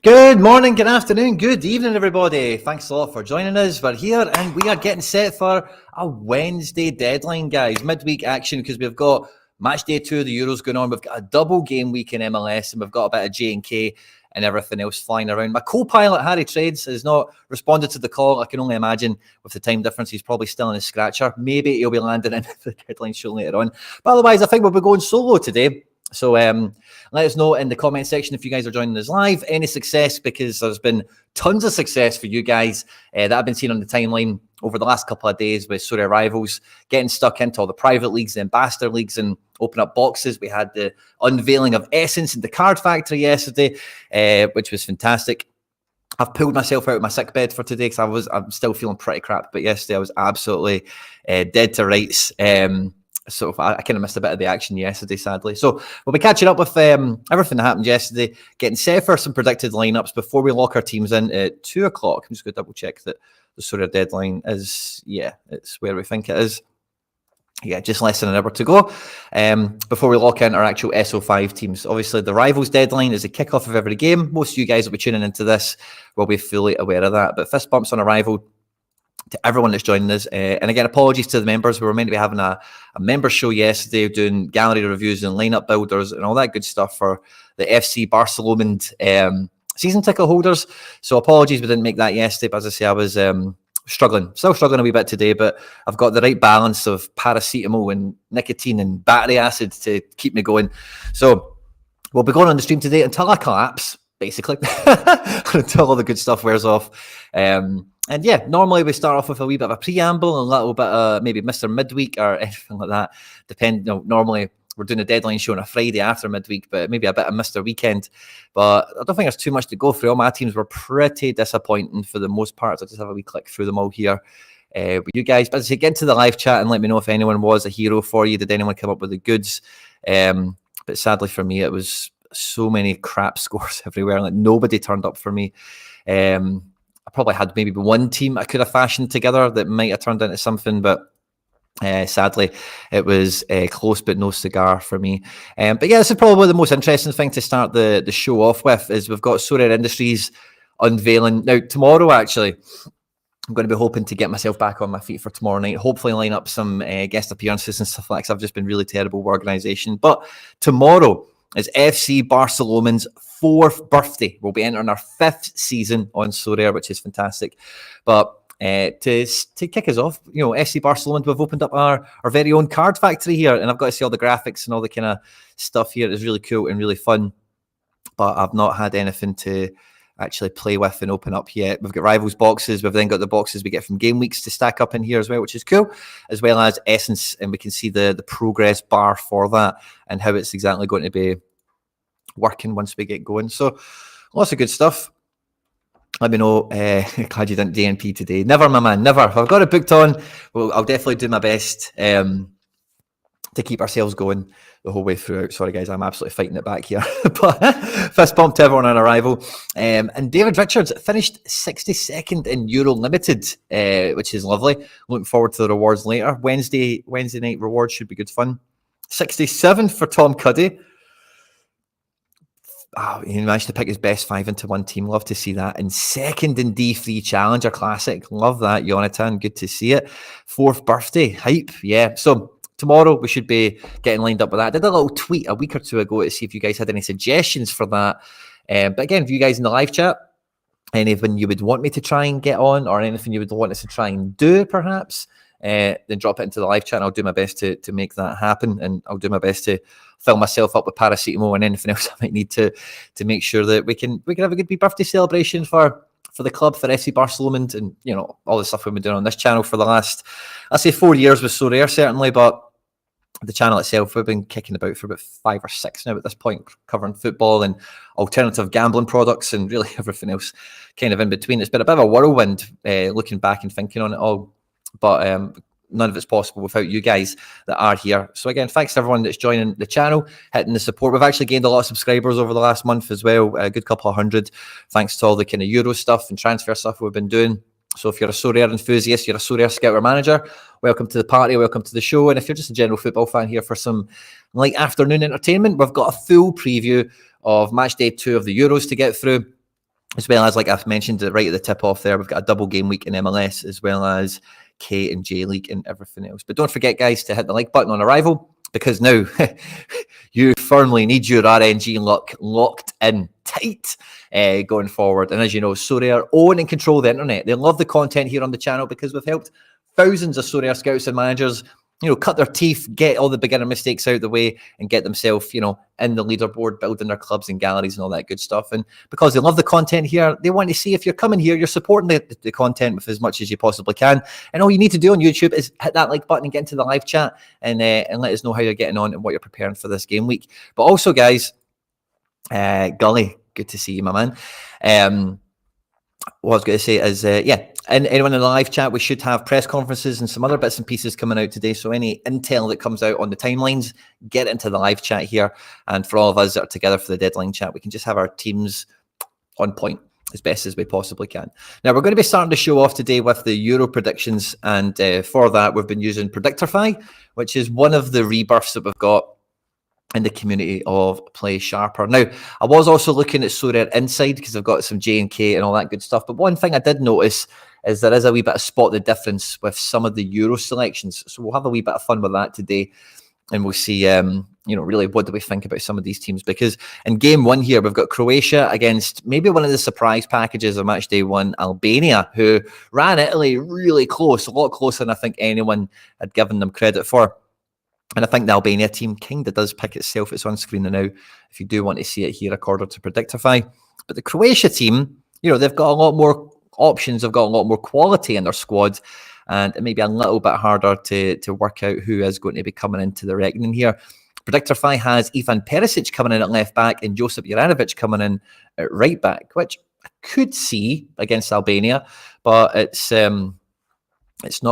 Good morning, good afternoon, good evening, everybody. Thanks a lot for joining us. We're here and we are getting set for a Wednesday deadline, guys. Midweek action because we've got Matchday 2 of the Euros going on. We've got a double game week in MLS and we've got a bit of J&K and everything else flying around. My co-pilot, Harry Trades, has not responded to the call. I can only imagine with the time difference, he's probably still in his scratcher. Maybe he'll be landing in the deadline show later on. But otherwise, I think we'll be going solo today. So let us know in the comment section if you guys are joining us live. Any success, because there's been tons of success for you guys that I've been seeing on the timeline over the last couple of days with Sorare rivals, getting stuck into all the private leagues, the ambassador leagues, and open up boxes. We had the unveiling of Essence in the Card Factory yesterday, which was fantastic. I've pulled myself out of my sick bed for today because I'm still feeling pretty crap. But yesterday I was absolutely dead to rights. So I kind of missed a bit of the action yesterday, sadly. So we'll be catching up with everything that happened yesterday, getting set for some predicted lineups before we lock our teams in at 2 o'clock. I'm just going to double check that the sort of deadline is, it's where we think it is. Yeah, just less than an hour to go before we lock in our actual SO5 teams. Obviously, the rivals deadline is the kickoff of every game. Most of you guys will be tuning into this will be fully aware of that. But fist bumps on arrival to everyone that's joining us. And again, apologies to the members. We were meant to be having a member show yesterday, doing gallery reviews and lineup builders and all that good stuff for the FC Barcelona season ticket holders. So apologies we didn't make that yesterday. But as I say, I was still struggling a wee bit today, but I've got the right balance of paracetamol and nicotine and battery acid to keep me going. So we'll be going on the stream today until I collapse, basically, until all the good stuff wears off. And yeah, normally we start off with a wee bit of a preamble and a little bit of maybe Mr. Midweek or anything like that. Normally we're doing a deadline show on a Friday after midweek, but maybe a bit of Mr. Weekend. But I don't think there's too much to go through. All my teams were pretty disappointing for the most part. So I'll just have a wee click through them all here with you guys. But as you get into the live chat and let me know if anyone was a hero for you. Did anyone come up with the goods? But sadly for me, it was so many crap scores everywhere. Like nobody turned up for me. I probably had maybe one team I could have fashioned together that might have turned into something, but sadly it was close but no cigar for me. But yeah, this is probably the most interesting thing to start the show off with is we've got Sorare Industries unveiling. Now, tomorrow, actually, I'm going to be hoping to get myself back on my feet for tomorrow night, hopefully line up some guest appearances and stuff like that. I've just been really terrible with organisation. But tomorrow is FC Barcelona's 4th birthday. We'll be entering our 5th season on Sorare, which is fantastic. But to kick us off, FC Barcelona, we've opened up our very own card factory here, and I've got to see all the graphics and all the kind of stuff here. It's really cool and really fun, but I've not had anything to actually play with and open up yet. We've got rivals boxes. We've then got the boxes we get from game weeks to stack up in here as well, which is cool, as well as Essence, and we can see the progress bar for that and how it's exactly going to be working once we get going. So lots of good stuff. Let me know. Glad you didn't DNP today. Never, my man, never. If I've got it booked on, well, I'll definitely do my best to keep ourselves going the whole way through. Sorry, guys, I'm absolutely fighting it back here. But fist bump to everyone on arrival. And David Richards finished 62nd in Euro Limited, which is lovely. Looking forward to the rewards later. Wednesday night rewards should be good fun. 67 for Tom Cuddy. Oh, he managed to pick his best 5 into one team. Love to see that. And 2nd in D3 Challenger Classic. Love that, Jonathan. Good to see it. 4th birthday. Hype. Yeah. So tomorrow we should be getting lined up with that. I did a little tweet a week or two ago to see if you guys had any suggestions for that. But again, if you guys in the live chat, anything you would want me to try and get on or anything you would want us to try and do perhaps, then drop it into the live chat and I'll do my best to make that happen, and I'll do my best to fill myself up with paracetamol and anything else I might need to make sure that we can have a good wee birthday celebration for the club, for FC Barcelona, and all the stuff we've been doing on this channel for the last, I'll say 4 years with Sorare certainly, but the channel itself we've been kicking about for about 5 or 6 now at this point, covering football and alternative gambling products and really everything else kind of in between. It's been a bit of a whirlwind looking back and thinking on it all. But none of it's possible without you guys that are here. So again, thanks to everyone that's joining the channel, hitting the support. We've actually gained a lot of subscribers over the last month as well, a good couple of hundred, thanks to all the kind of Euro stuff and transfer stuff we've been doing. So if you're a Sorare enthusiast, you're a Sorare scout or manager, welcome to the party, welcome to the show. And if you're just a general football fan here for some late afternoon entertainment, we've got a full preview of Matchday 2 of the Euros to get through. as well as, like I've mentioned it right at the tip off there, we've got a double game week in MLS, as well as K and J League and everything else. But don't forget, guys, to hit the like button on arrival, because now you firmly need your RNG locked in tight going forward. And as you know, Sorare own and control the internet. They love the content here on the channel because we've helped thousands of Sorare scouts and managers, cut their teeth, get all the beginner mistakes out of the way, and get themselves, in the leaderboard, building their clubs and galleries and all that good stuff. And because they love the content here, they want to see if you're coming here, you're supporting the content with as much as you possibly can. And all you need to do on YouTube is hit that like button and get into the live chat and let us know how you're getting on and what you're preparing for this game week. But also, guys, Gully, good to see you, my man. What I was going to say is, and anyone in the live chat, we should have press conferences and some other bits and pieces coming out today. So any intel that comes out on the timelines, get into the live chat here. And for all of us that are together for the deadline chat, we can just have our teams on point as best as we possibly can. Now, we're going to be starting the show off today with the Euro predictions. And for that, we've been using Predictify, which is one of the rebirths that we've got in the community of Play Sharper. Now, I was also looking at Sorare Inside because I've got some J&K and all that good stuff. But one thing I did notice is there is a wee bit of spot the difference with some of the Euro selections. So we'll have a wee bit of fun with that today. And we'll see, really what do we think about some of these teams? Because in game one here, we've got Croatia against maybe one of the surprise packages of Matchday 1, Albania, who ran Italy really close, a lot closer than I think anyone had given them credit for. And I think the Albania team kind of does pick itself. It's on screen now if you do want to see it here according to Predictify. But the Croatia team, they've got a lot more options. They've got a lot more quality in their squad. And it may be a little bit harder to work out who is going to be coming into the reckoning here. Predictify has Ivan Perisic coming in at left back and Josip Juranovic coming in at right back, which I could see against Albania. But it's not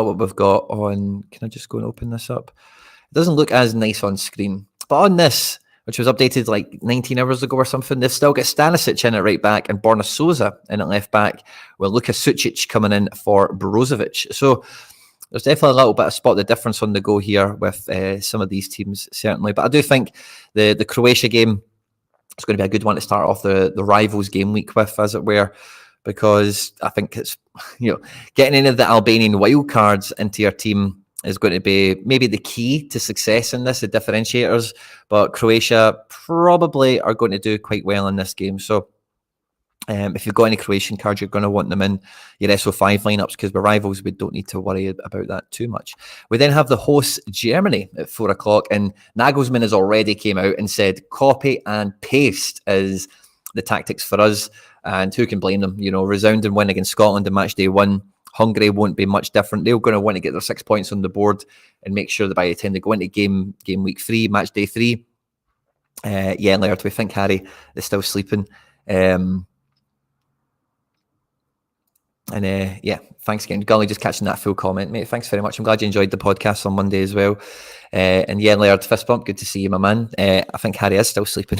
what we've got on. Can I just go and open this up? It doesn't look as nice on screen. But on this, which was updated like 19 hours ago or something, they've still got Stanisic in at right back and Borna Souza in at left back, with Luka Sucic coming in for Brozovic. So there's definitely a little bit of spot the difference on the go here with some of these teams, certainly. But I do think the Croatia game is going to be a good one to start off the rivals game week with, as it were, because I think it's, getting any of the Albanian wild cards into your team is going to be maybe the key to success in this, the differentiators. But Croatia probably are going to do quite well in this game. So if you've got any Croatian cards, you're going to want them in your SO5 lineups, because we're rivals, we don't need to worry about that too much. We then have the hosts Germany at 4 o'clock, and Nagelsmann has already came out and said copy and paste is the tactics for us. And who can blame them? Resounding win against Scotland in Matchday 1. Hungary won't be much different. They're going to want to get their 6 points on the board and make sure that by the time they go into game week 3, match day 3, Laird, we think Harry is still sleeping. Thanks again. Gully, just catching that full comment, mate. Thanks very much. I'm glad you enjoyed the podcast on Monday as well. Laird, fist bump. Good to see you, my man. I think Harry is still sleeping.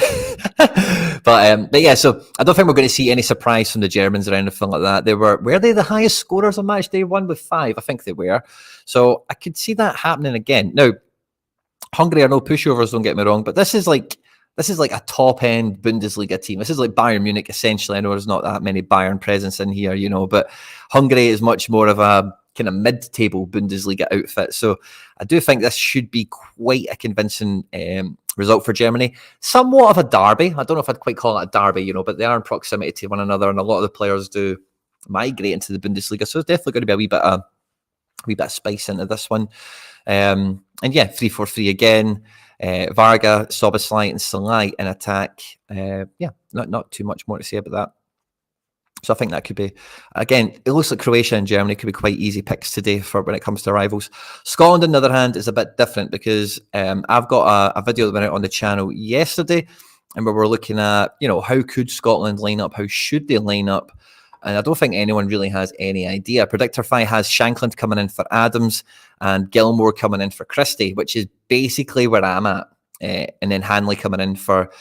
But yeah, so I don't think we're going to see any surprise from the Germans or anything like that. Were they the highest scorers on match day 1 with 5? I think they were. So I could see that happening again. Now, Hungary are no pushovers, don't get me wrong, but this is like a top-end Bundesliga team. This is like Bayern Munich, essentially. I know there's not that many Bayern presence in here, but Hungary is much more of a kind of mid-table Bundesliga outfit. So I do think this should be quite a convincing result for Germany. Somewhat of a derby. I don't know if I'd quite call it a derby, but they are in proximity to one another, and a lot of the players do migrate into the Bundesliga. So it's definitely going to be a wee bit of spice into this one. 3-4-3 again. Varga, Soboslai and Salai in attack. Not too much more to say about that. So I think that could be, again, it looks like Croatia and Germany could be quite easy picks today for when it comes to rivals. Scotland, on the other hand, is a bit different because I've got a video that went out on the channel yesterday, and we were looking at, how could Scotland line up? How should they line up? And I don't think anyone really has any idea. Predictify has Shankland coming in for Adams and Gilmore coming in for Christie, which is basically where I'm at. And then Hanley coming in for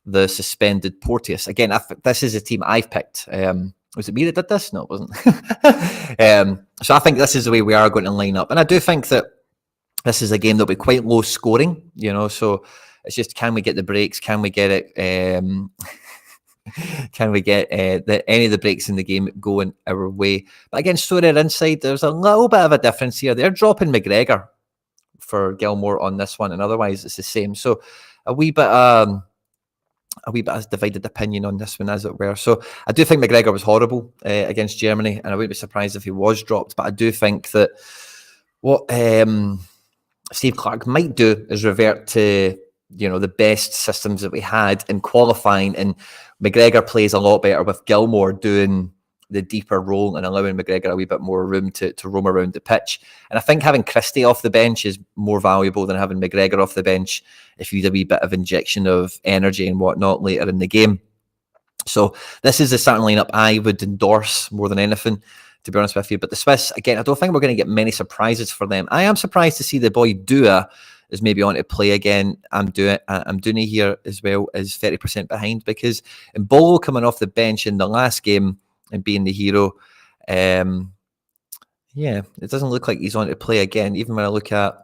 the suspended Porteous. Again, this is a team I've picked. Was it me that did this? No, it wasn't. So I think this is the way we are going to line up. And I do think that this is a game that'll be quite low scoring, so it's just, can we get the breaks? Can we get it? Can we get any of the breaks in the game going our way? But again, Sorare inside, there's a little bit of a difference here. They're dropping McGregor for Gilmore on this one, and otherwise it's the same. So a wee bit of divided opinion on this one, as it were. So I do think McGregor was horrible against Germany, and I wouldn't be surprised if he was dropped. But I do think that what Steve Clarke might do is revert to, you know, the best systems that we had in qualifying, and McGregor plays a lot better with Gilmore doing the deeper role and allowing McGregor a wee bit more room to roam around the pitch. And I think having Christie off the bench is more valuable than having McGregor off the bench if you need a wee bit of injection of energy and whatnot later in the game. So this is the starting lineup I would endorse more than anything, to be honest with you. But the Swiss, again, I don't think we're going to get many surprises for them. I am surprised to see the boy Dua is maybe on to play again. I'm doing here as well, is 30% behind, because Mbolo coming off the bench in the last game and being the hero, it doesn't look like he's on to play again. Even when I look at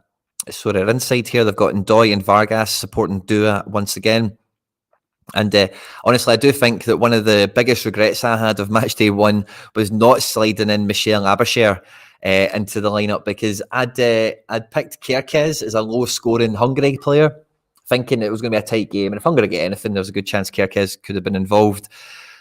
Sorare inside here, they've got Ndoye and Vargas supporting Dua once again. And honestly, I do think that one of the biggest regrets I had of Matchday 1 was not sliding in Michel Abercher into the lineup, because I'd picked Kerkez as a low-scoring Hungary player, thinking it was going to be a tight game. And if Hungary get anything, there was a good chance Kerkez could have been involved.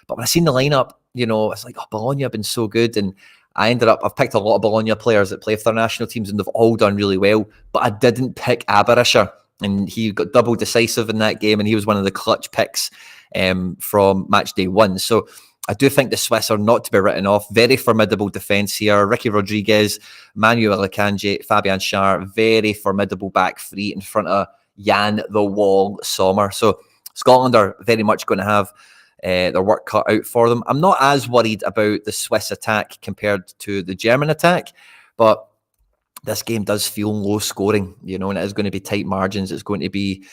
But when I seen the lineup, you know, it's like, oh, Bologna have been so good. And I've picked a lot of Bologna players that play for their national teams, and they've all done really well. But I didn't pick Abercher, and he got double decisive in that game, and he was one of the clutch picks from Matchday 1. So I do think the Swiss are not to be written off. Very formidable defence here. Ricky Rodriguez, Manuel Akanji, Fabian Schär, very formidable back three in front of Jan the Wall Sommer. So Scotland are very much going to have their work cut out for them. I'm not as worried about the Swiss attack compared to the German attack, but this game does feel low scoring, you know, and it is going to be tight margins. It's going to be,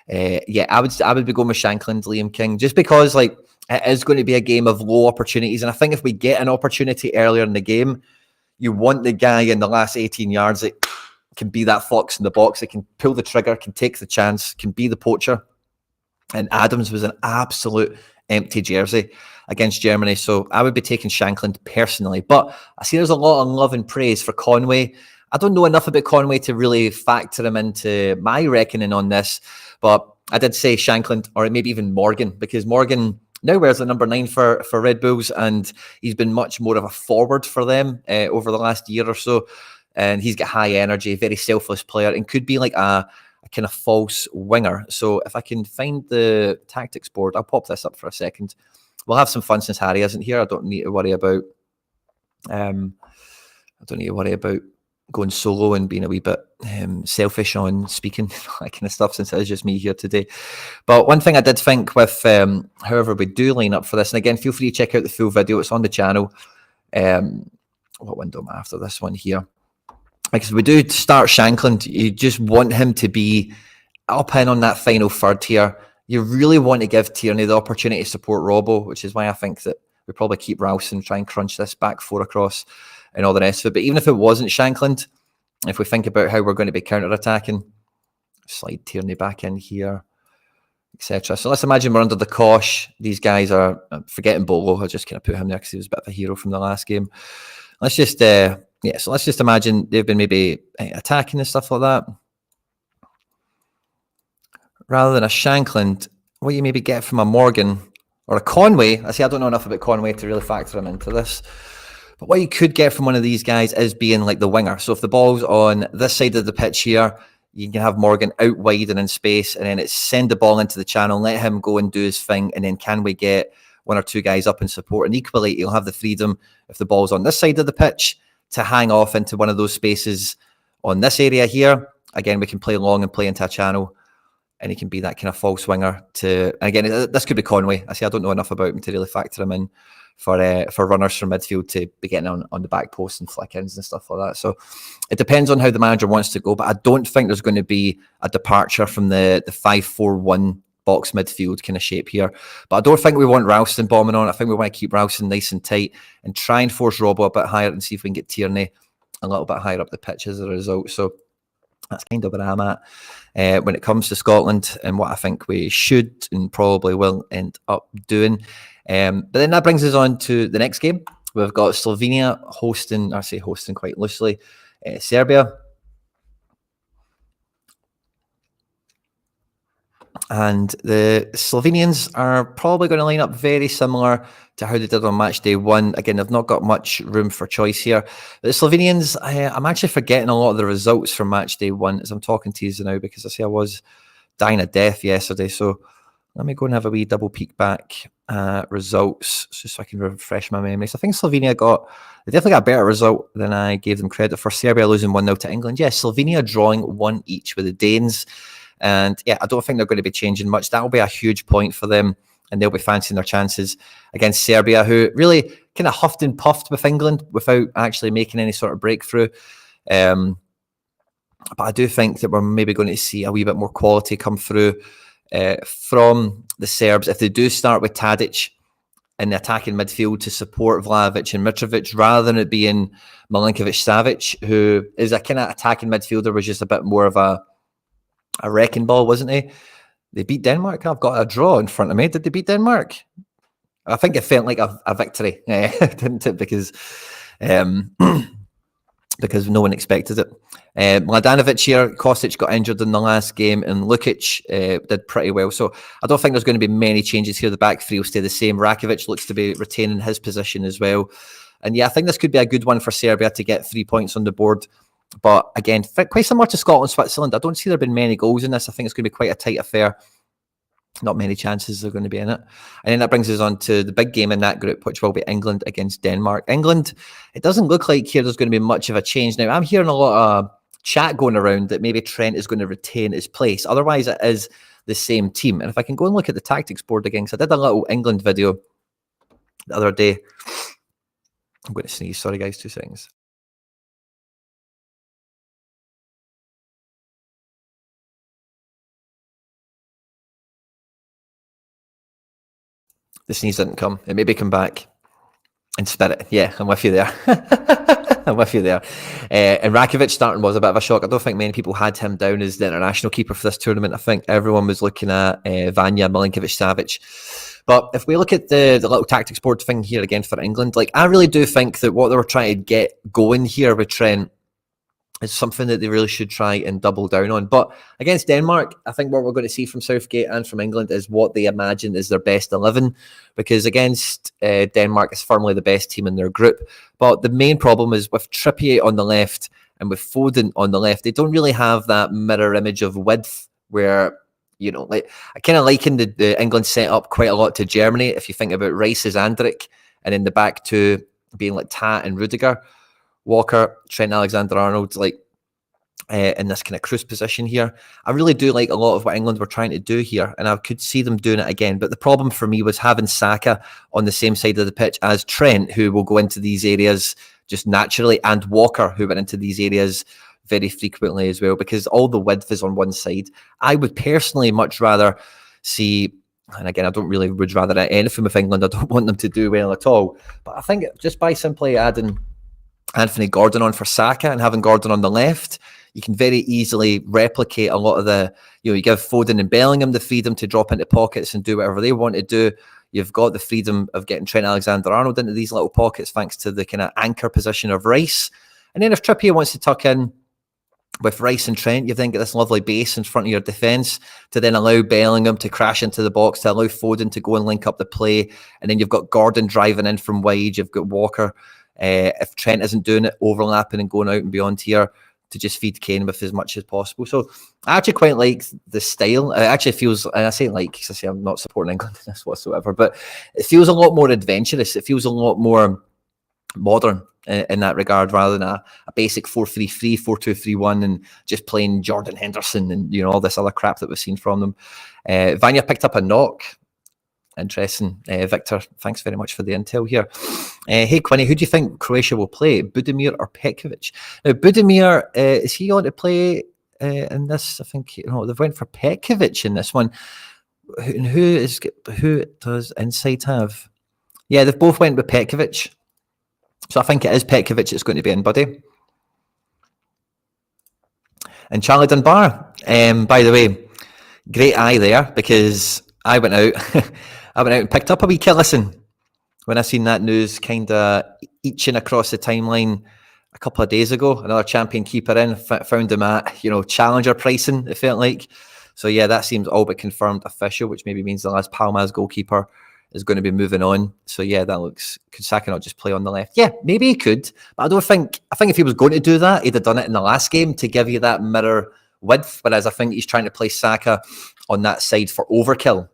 I would be going with Shankland, Liam King, just because like it is going to be a game of low opportunities. And I think if we get an opportunity earlier in the game, you want the guy in the last 18 yards that can be that fox in the box, that can pull the trigger, can take the chance, can be the poacher. And Adams was an absolute empty jersey against Germany. So I would be taking Shankland personally. But I see there's a lot of love and praise for Conway. I don't know enough about Conway to really factor him into my reckoning on this. But I did say Shankland, or maybe even Morgan, because Morgan now wears the number 9 for Red Bulls, and he's been much more of a forward for them over the last year or so. And he's got high energy, very selfless player, and could be like a kind of false winger. So if I can find the tactics board, I'll pop this up for a second. We'll have some fun since Harry isn't here. I don't need to worry about going solo and being a wee bit selfish on speaking, that kind of stuff, since it is just me here today. But one thing I did think with however we do line up for this, and again, feel free to check out the full video. It's on the channel. What window am I after this one here? Because we do start Shankland, you just want him to be up in on that final third here. You really want to give Tierney the opportunity to support Robbo, which is why I think that we probably keep Rouse and try and crunch this back 4 across and all the rest of it. But even if it wasn't Shankland, if we think about how we're going to be counter-attacking, slide Tierney back in here, etc. So let's imagine we're under the cosh. These guys are, forgetting Bolo, I just kind of put him there because he was a bit of a hero from the last game. Let's just... so let's just imagine they've been maybe attacking and stuff like that. Rather than a Shankland, what you maybe get from a Morgan or a Conway. I don't know enough about Conway to really factor him into this. But what you could get from one of these guys is being like the winger. So if the ball's on this side of the pitch here, you can have Morgan out wide and in space, and then it's send the ball into the channel, let him go and do his thing, and then can we get one or two guys up in support? And equally, you'll have the freedom, if the ball's on this side of the pitch, to hang off into one of those spaces on this area here. Again, we can play long and play into a channel, and he can be that kind of false winger to, and again, this could be Conway. I don't know enough about him to really factor him in for runners from midfield to be getting on the back post and flick-ins and stuff like that. So it depends on how the manager wants to go, but I don't think there's going to be a departure from the 5-4-1 box midfield kind of shape here. But I don't think we want Ralston bombing on. I think we want to keep Ralston nice and tight and try and force Robbo a bit higher and see if we can get Tierney a little bit higher up the pitch as a result. So that's kind of where I'm at. when it comes to Scotland and what I think we should and probably will end up doing. But then that brings us on to the next game. We've got Slovenia hosting, I say hosting quite loosely, Serbia. And the Slovenians are probably going to line up very similar to how they did on match day 1. Again, they've not got much room for choice here. But the Slovenians, I'm actually forgetting a lot of the results from match day 1 as I'm talking to you now, because I say I was dying of death yesterday. So let me go and have a wee double peek back at results just so I can refresh my memory. So I think Slovenia they definitely got a better result than I gave them credit for. Serbia losing 1-0 to England. Yes, Slovenia drawing 1 each with the Danes. And yeah, I don't think they're going to be changing much. That will be a huge point for them, and they'll be fancying their chances against Serbia, who really kind of huffed and puffed with England without actually making any sort of breakthrough. But I do think that we're maybe going to see a wee bit more quality come through from the Serbs if they do start with Tadic in the attacking midfield to support Vlahovic and Mitrovic, rather than it being Milinkovic-Savic, who is a kind of attacking midfielder, was just a bit more of a wrecking ball, wasn't he? They beat Denmark. I've got a draw in front of me. Did they beat Denmark? I think it felt like a victory, didn't it? Because no one expected it. Mladenovic here, Kostic got injured in the last game, and Lukic did pretty well. So I don't think there's going to be many changes here. The back three will stay the same. Rakovic looks to be retaining his position as well. And yeah, I think this could be a good one for Serbia to get 3 points on the board. But again, quite similar to Scotland, Switzerland. I don't see there been many goals in this. I think it's going to be quite a tight affair. Not many chances are going to be in it. And then that brings us on to the big game in that group, which will be England against Denmark. England, it doesn't look like here there's going to be much of a change. Now, I'm hearing a lot of chat going around that maybe Trent is going to retain his place. Otherwise, it is the same team. And if I can go and look at the tactics board again, because I did a little England video the other day. I'm going to sneeze. Sorry, guys, 2 seconds. The sneeze didn't come. It maybe come back in spirit. Yeah, I'm with you there. I'm with you there. And Rakovic starting was a bit of a shock. I don't think many people had him down as the international keeper for this tournament. I think everyone was looking at Vanya Milinkovic-Savic. But if we look at the little tactics board thing here again for England, like I really do think that what they were trying to get going here with Trent is something that they really should try and double down on. But against Denmark, I think what we're going to see from Southgate and from England is what they imagine is their best 11, because against Denmark is firmly the best team in their group. But the main problem is with Trippier on the left and with Foden on the left, they don't really have that mirror image of width where, you know, like I kind of liken the England set up quite a lot to Germany. If you think about Rice as Andrik, and in the back two being like Tat and Rudiger, Walker, Trent Alexander-Arnold, like in this kind of cruise position here. I really do like a lot of what England were trying to do here, and I could see them doing it again. But the problem for me was having Saka on the same side of the pitch as Trent, who will go into these areas just naturally, and Walker, who went into these areas very frequently as well, because all the width is on one side. I would personally much rather see, and again, I don't really would rather anything with England. I don't want them to do well at all. But I think just by simply adding Anthony Gordon on for Saka and having Gordon on the left, you can very easily replicate a lot of the, you know, you give Foden and Bellingham the freedom to drop into pockets and do whatever they want to do. You've got the freedom of getting Trent Alexander-Arnold into these little pockets thanks to the kind of anchor position of Rice. And then if Trippier wants to tuck in with Rice and Trent, you then get this lovely base in front of your defence to then allow Bellingham to crash into the box, to allow Foden to go and link up the play. And then you've got Gordon driving in from wide. You've got Walker, if Trent isn't doing it, overlapping and going out and beyond here to just feed Kane with as much as possible. So I actually quite like the style. It actually feels, and I say like, because I say I'm not supporting England in this whatsoever, but it feels a lot more adventurous. It feels a lot more modern in that regard, rather than a basic 4-3-3, 4-2-3-1, and just playing Jordan Henderson and, you know, all this other crap that we've seen from them. Vanya picked up a knock. Interesting. Victor, thanks very much for the intel here. Hey, Quinny, who do you think Croatia will play, Budimir or Petkovic? Now, Budimir, is he on to play in this? I think, you know, they've went for Petkovic in this one. Who does Insight have? Yeah, they've both went with Petkovic. So I think it is Petkovic that's going to be in, buddy. And Charlie Dunbar, By the way, great eye there, because I went out, and picked up a wee Killison when I seen that news kind of eaching across the timeline a couple of days ago. Another champion keeper in, found him at, challenger pricing, it felt like. So yeah, that seems all but confirmed official, which maybe means the Las Palmas goalkeeper is going to be moving on. So yeah, that looks, could Saka not just play on the left? Yeah, maybe he could, but I think if he was going to do that, he'd have done it in the last game to give you that mirror width, whereas I think he's trying to play Saka on that side for overkill.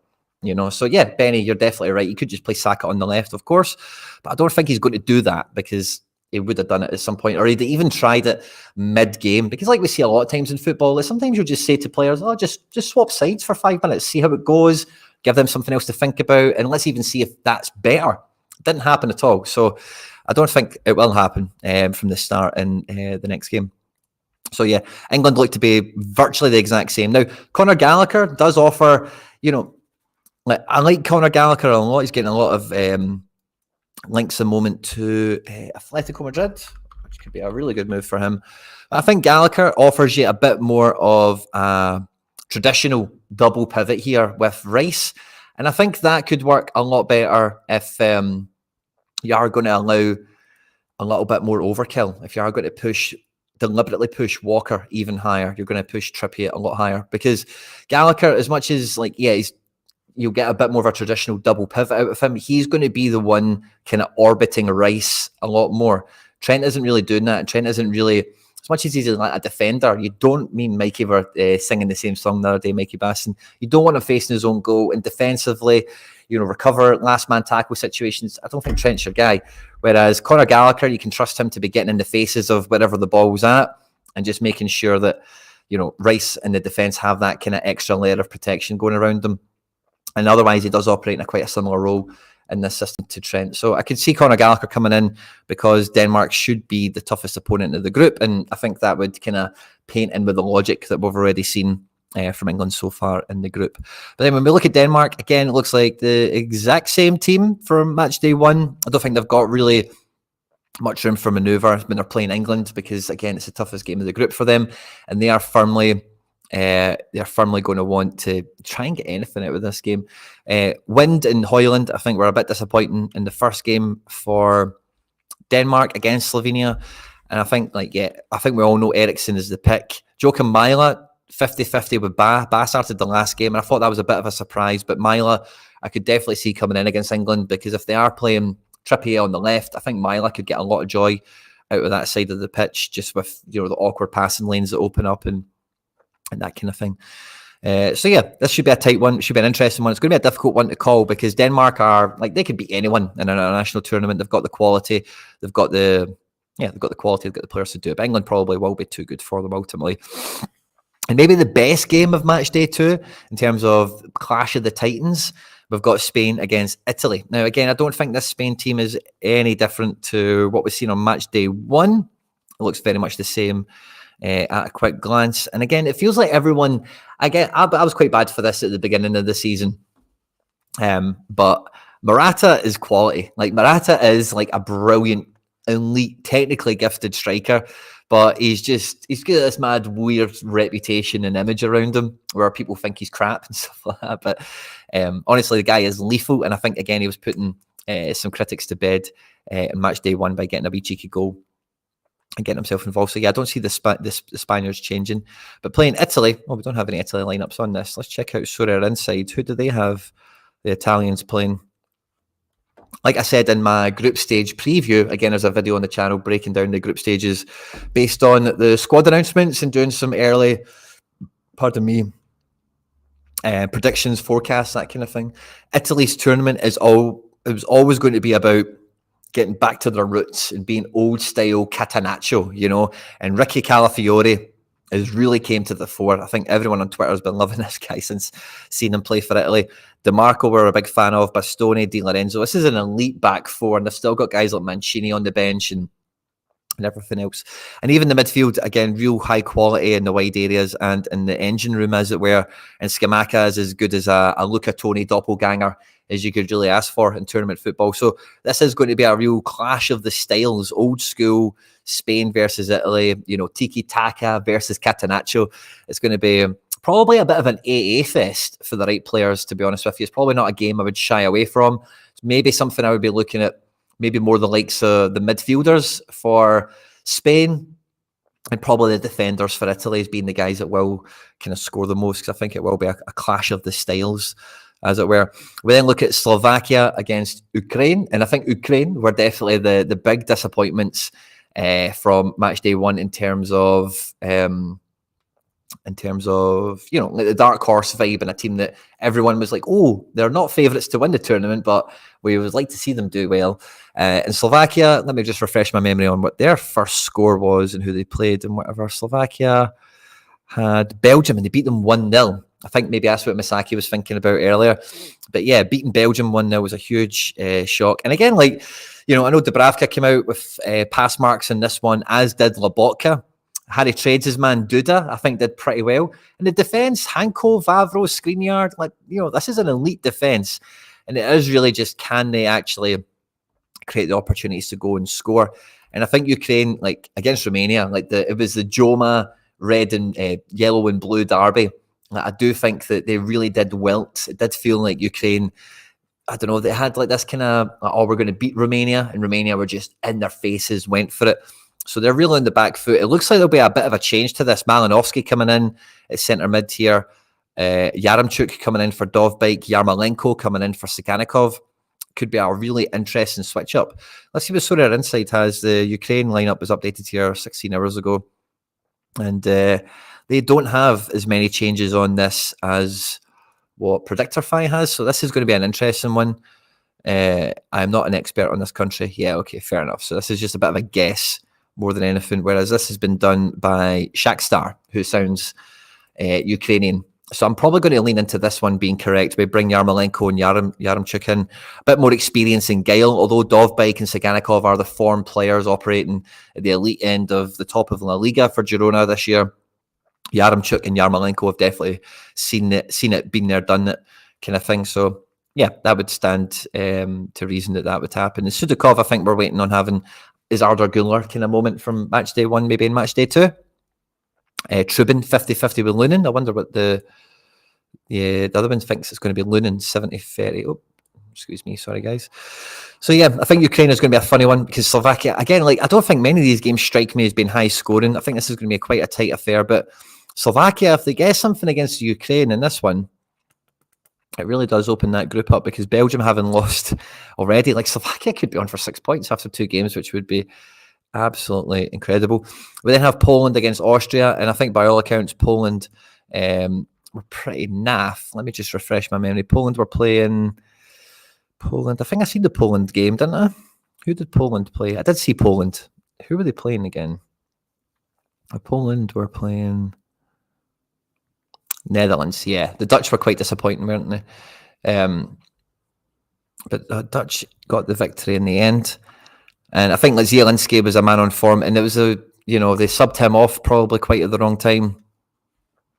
So yeah, Benny, you're definitely right. He could just play Saka on the left, of course, but I don't think he's going to do that, because he would have done it at some point, or he'd even tried it mid-game, because like we see a lot of times in football, sometimes you'll just say to players, just swap sides for 5 minutes, see how it goes, give them something else to think about, and let's even see if that's better. It didn't happen at all, so I don't think it will happen from the start in the next game. So yeah, England look to be virtually the exact same. Now, Conor Gallagher does offer, I like Conor Gallagher a lot. He's getting a lot of links a moment to Atletico Madrid, which could be a really good move for him. I think Gallagher offers you a bit more of a traditional double pivot here with Rice, and I think that could work a lot better if you are going to allow a little bit more overkill. If you are going to deliberately push Walker even higher, you're going to push Trippier a lot higher, because Gallagher, as much as you'll get a bit more of a traditional double pivot out of him, he's going to be the one kind of orbiting Rice a lot more. Trent isn't really doing that. Trent isn't really, as much as he's like a defender, you don't mean Mikey were singing the same song the other day, Mikey Basson. You don't want him facing his own goal, and defensively, recover last man tackle situations. I don't think Trent's your guy. Whereas Conor Gallagher, you can trust him to be getting in the faces of wherever the ball's at, and just making sure that, Rice and the defence have that kind of extra layer of protection going around them. And otherwise, he does operate in quite a similar role in this system to Trent. So I could see Conor Gallagher coming in, because Denmark should be the toughest opponent of the group. And I think that would kind of paint in with the logic that we've already seen from England so far in the group. But then when we look at Denmark, again, it looks like the exact same team from match day one. I don't think they've got really much room for manoeuvre when they're playing England, because, again, it's the toughest game of the group for them. And they are firmly going to want to try and get anything out of this game. Wind and Højlund, I think, were a bit disappointing in the first game for Denmark against Slovenia. And I think, I think we all know Eriksen is the pick. Joachim Mæhle, 50-50 with Ba. Ba started the last game, and I thought that was a bit of a surprise. But Mæhle, I could definitely see coming in against England, because if they are playing Trippier on the left, I think Mæhle could get a lot of joy out of that side of the pitch, just with the awkward passing lanes that open up and that kind of thing. So yeah, this should be a tight one. It should be an interesting one. It's going to be a difficult one to call, because Denmark are they could beat anyone in an international tournament. They've got the quality. They've got the quality. They've got the players to do it. But England probably will be too good for them ultimately. And maybe the best game of match day 2 in terms of clash of the Titans, we've got Spain against Italy. Now, again, I don't think this Spain team is any different to what we've seen on match day 1. It looks very much the same at a quick glance. And again, it feels like everyone, I was quite bad for this at the beginning of the season. But Morata is quality. Morata is a brilliant, elite, technically gifted striker, but he's got this mad, weird reputation and image around him where people think he's crap and stuff like that. But honestly, the guy is lethal. And I think, again, he was putting some critics to bed in match day 1 by getting a wee cheeky goal and getting himself involved. So yeah, I don't see the Spaniards changing. But playing Italy, we don't have any Italy lineups on this. Let's check out Sorare Inside. Who do they have the Italians playing? Like I said in my group stage preview, again, there's a video on the channel breaking down the group stages based on the squad announcements and doing some early, predictions, forecasts, that kind of thing. Italy's tournament it was always going to be about getting back to their roots and being old style Catenaccio, and Ricky Calafiore has really came to the fore. I think everyone on Twitter has been loving this guy since seeing him play for Italy. DiMarco we're a big fan of, Bastoni, Di Lorenzo. This is an elite back four, and they've still got guys like Mancini on the bench and everything else. And even the midfield, again, real high quality in the wide areas and in the engine room, as it were. And Scamacca is as good as a Luca Toni doppelganger as you could really ask for in tournament football. So this is going to be a real clash of the styles, old school Spain versus Italy, tiki-taka versus catenaccio. It's going to be probably a bit of an AA fest for the right players, to be honest with you. It's probably not a game I would shy away from. It's maybe something I would be looking at, maybe more the likes of the midfielders for Spain, and probably the defenders for Italy as being the guys that will kind of score the most, because I think it will be a clash of the styles, as it were. We then look at Slovakia against Ukraine, and I think Ukraine were definitely the big disappointments from match day one in terms of the dark horse vibe, and a team that everyone was like, oh, they're not favourites to win the tournament, but we would like to see them do well. In Slovakia, let me just refresh my memory on what their first score was and who they played and whatever. Slovakia had Belgium and they beat them 1-0. I think maybe that's what Misaki was thinking about earlier. But yeah, beating Belgium 1-0 was a huge shock. And again, I know Dubravka came out with pass marks in this one, as did Lobotka. Harry Trades' man Duda, I think, did pretty well. And the defence, Hanko, Vavro, Skriniar, this is an elite defence. And it is really just, can they actually create the opportunities to go and score? And I think Ukraine, against Romania, it was the Joma red and yellow and blue derby. I do think that they really did wilt. It did feel like Ukraine, I don't know, they had this kind of, we're going to beat Romania, and Romania were just in their faces, went for it. So they're really on the back foot. It looks like there'll be a bit of a change to this. Malinovsky coming in at centre mid here. Yaremchuk coming in for Dovbyk. Yarmolenko coming in for Saganikov. Could be a really interesting switch up. Let's see what Sorare Insight has. The Ukraine lineup was updated here 16 hours ago. And they don't have as many changes on this as what Predictorfy has. So this is going to be an interesting one. I'm not an expert on this country. Yeah, okay, fair enough. So this is just a bit of a guess more than anything, whereas this has been done by Shakstar, who sounds Ukrainian. So I'm probably going to lean into this one being correct. We bring Yarmolenko and Yaremchuk in. A bit more experience in Guile, although Dovbyk and Saganikov are the form players operating at the elite end of the top of La Liga for Girona this year. Yaremchuk and Yarmolenko have definitely seen it, been there, done it kind of thing. So yeah, that would stand to reason that would happen. And Sudakov, I think we're waiting on having his Ardor Gunler kind of moment from match day one, maybe in match day two. Trubin 50-50 with Lunin. I wonder what the other one thinks it's going to be. Lunin 70-30. Oh, excuse me, sorry guys. So yeah, I think Ukraine is going to be a funny one, because Slovakia, again, I don't think many of these games strike me as being high scoring. I think this is going to be quite a tight affair, but Slovakia, if they get something against Ukraine in this one, it really does open that group up, because Belgium having lost already, Slovakia could be on for 6 points after 2 games, which would be absolutely incredible. We then have Poland against Austria, and I think by all accounts Poland were pretty naff. Let me just refresh my memory. Poland were playing Poland. I think I seen the Poland game, didn't I? Who did Poland play? I did see Poland. Who were they playing again? Poland were playing Netherlands. Yeah, the Dutch were quite disappointing, weren't they? But the Dutch got the victory in the end. And I think Zielinski was a man on form, and it was they subbed him off probably quite at the wrong time.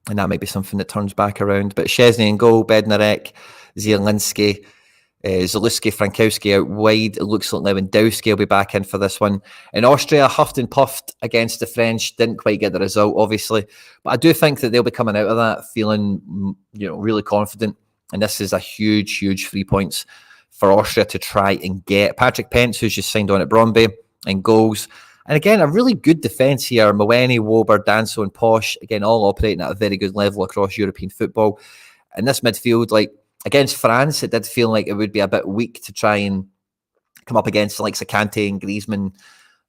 And that might be something that turns back around. But Szczesny in goal, Bednarek, Zielinski, Zaluski, Frankowski out wide. It looks like Lewandowski will be back in for this one. In Austria, huffed and puffed against the French. Didn't quite get the result, obviously. But I do think that they'll be coming out of that feeling, really confident. And this is a huge, huge 3 points for Austria to try and get. Patrick Pence, who's just signed on at Brøndby, in goals. And again, a really good defence here. Moweni, Wober, Danso and Posh, again, all operating at a very good level across European football. And this midfield, against France, it did feel like it would be a bit weak to try and come up against the likes of Kante and Griezmann.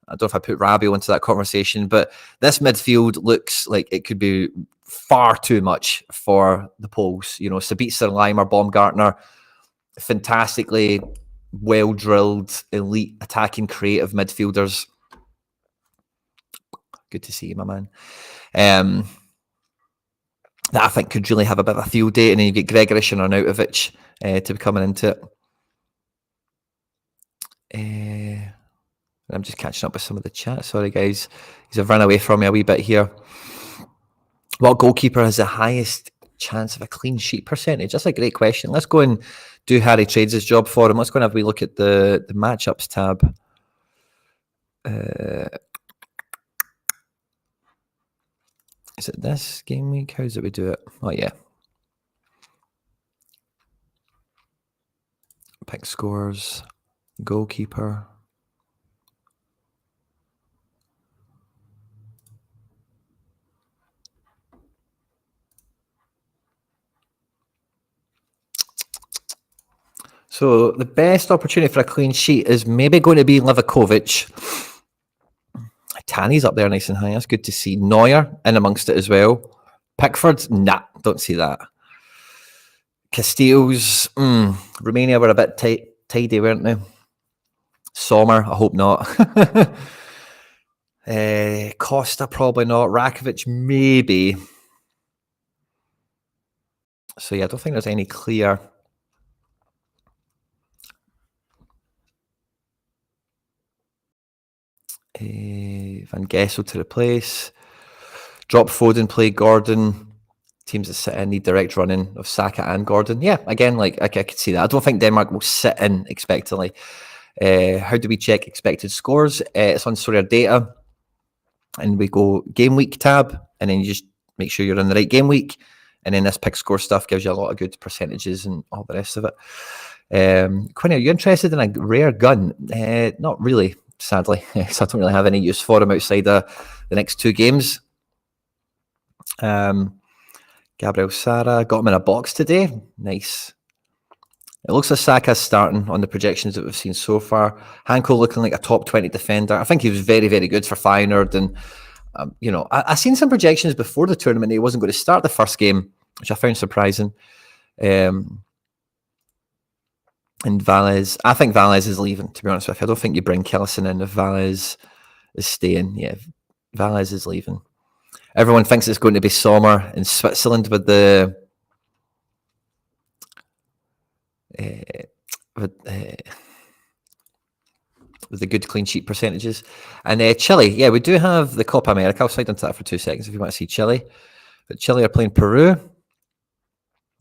I don't know if I put Rabiot into that conversation, but this midfield looks like it could be far too much for the Poles. Sabitzer, Leimer, Baumgartner, fantastically well-drilled, elite, attacking, creative midfielders. Good to see you, my man. That I think could really have a bit of a field day, and then you get Gregorish and Arnautovic to be coming into it. I'm just catching up with some of the chat. Sorry, guys. He's run away from me a wee bit here. What goalkeeper has the highest chance of a clean sheet percentage? That's a great question. Let's go and do Harry Trades' job for him. Let's go and have a wee look at the matchups tab. Is it this game week? How does it we do it? Oh, yeah. Pick scores, goalkeeper. So the best opportunity for a clean sheet is maybe going to be Livakovic. Tanny's up there nice and high. That's good to see. Neuer in amongst it as well. Pickford, nah, don't see that. Castells, Romania were a bit tidy, weren't they? Sommer, I hope not. Costa, probably not. Rakovic, maybe. So yeah, I don't think there's any clear... Van Gessel to replace. Drop Foden, play Gordon. Teams that sit in need direct running of Saka and Gordon. Yeah, again, like I could see that. I don't think Denmark will sit in expectantly. How do we check expected scores? It's on Sorare Data. And we go game week tab. And then you just make sure you're in the right game week. And then this pick score stuff gives you a lot of good percentages and all the rest of it. Quinny, are you interested in a rare gun? Not really. Sadly, so I don't really have any use for him outside the next two games. Gabriel Sara, got him in a box today. Nice. It looks like Saka's starting on the projections that we've seen so far. Hanko looking like a top 20 defender. I think he was very, very good for Feyenoord. And, I seen some projections before the tournament that he wasn't going to start the first game, which I found surprising. And Valles, I think Valles is leaving, to be honest with you. I don't think you bring Killison in if Valles is staying. Yeah, Valles is leaving. Everyone thinks it's going to be Sommer in Switzerland with the good clean sheet percentages. And Chile, yeah, we do have the Copa America. I'll slide into that for 2 seconds if you want to see Chile. But Chile are playing Peru.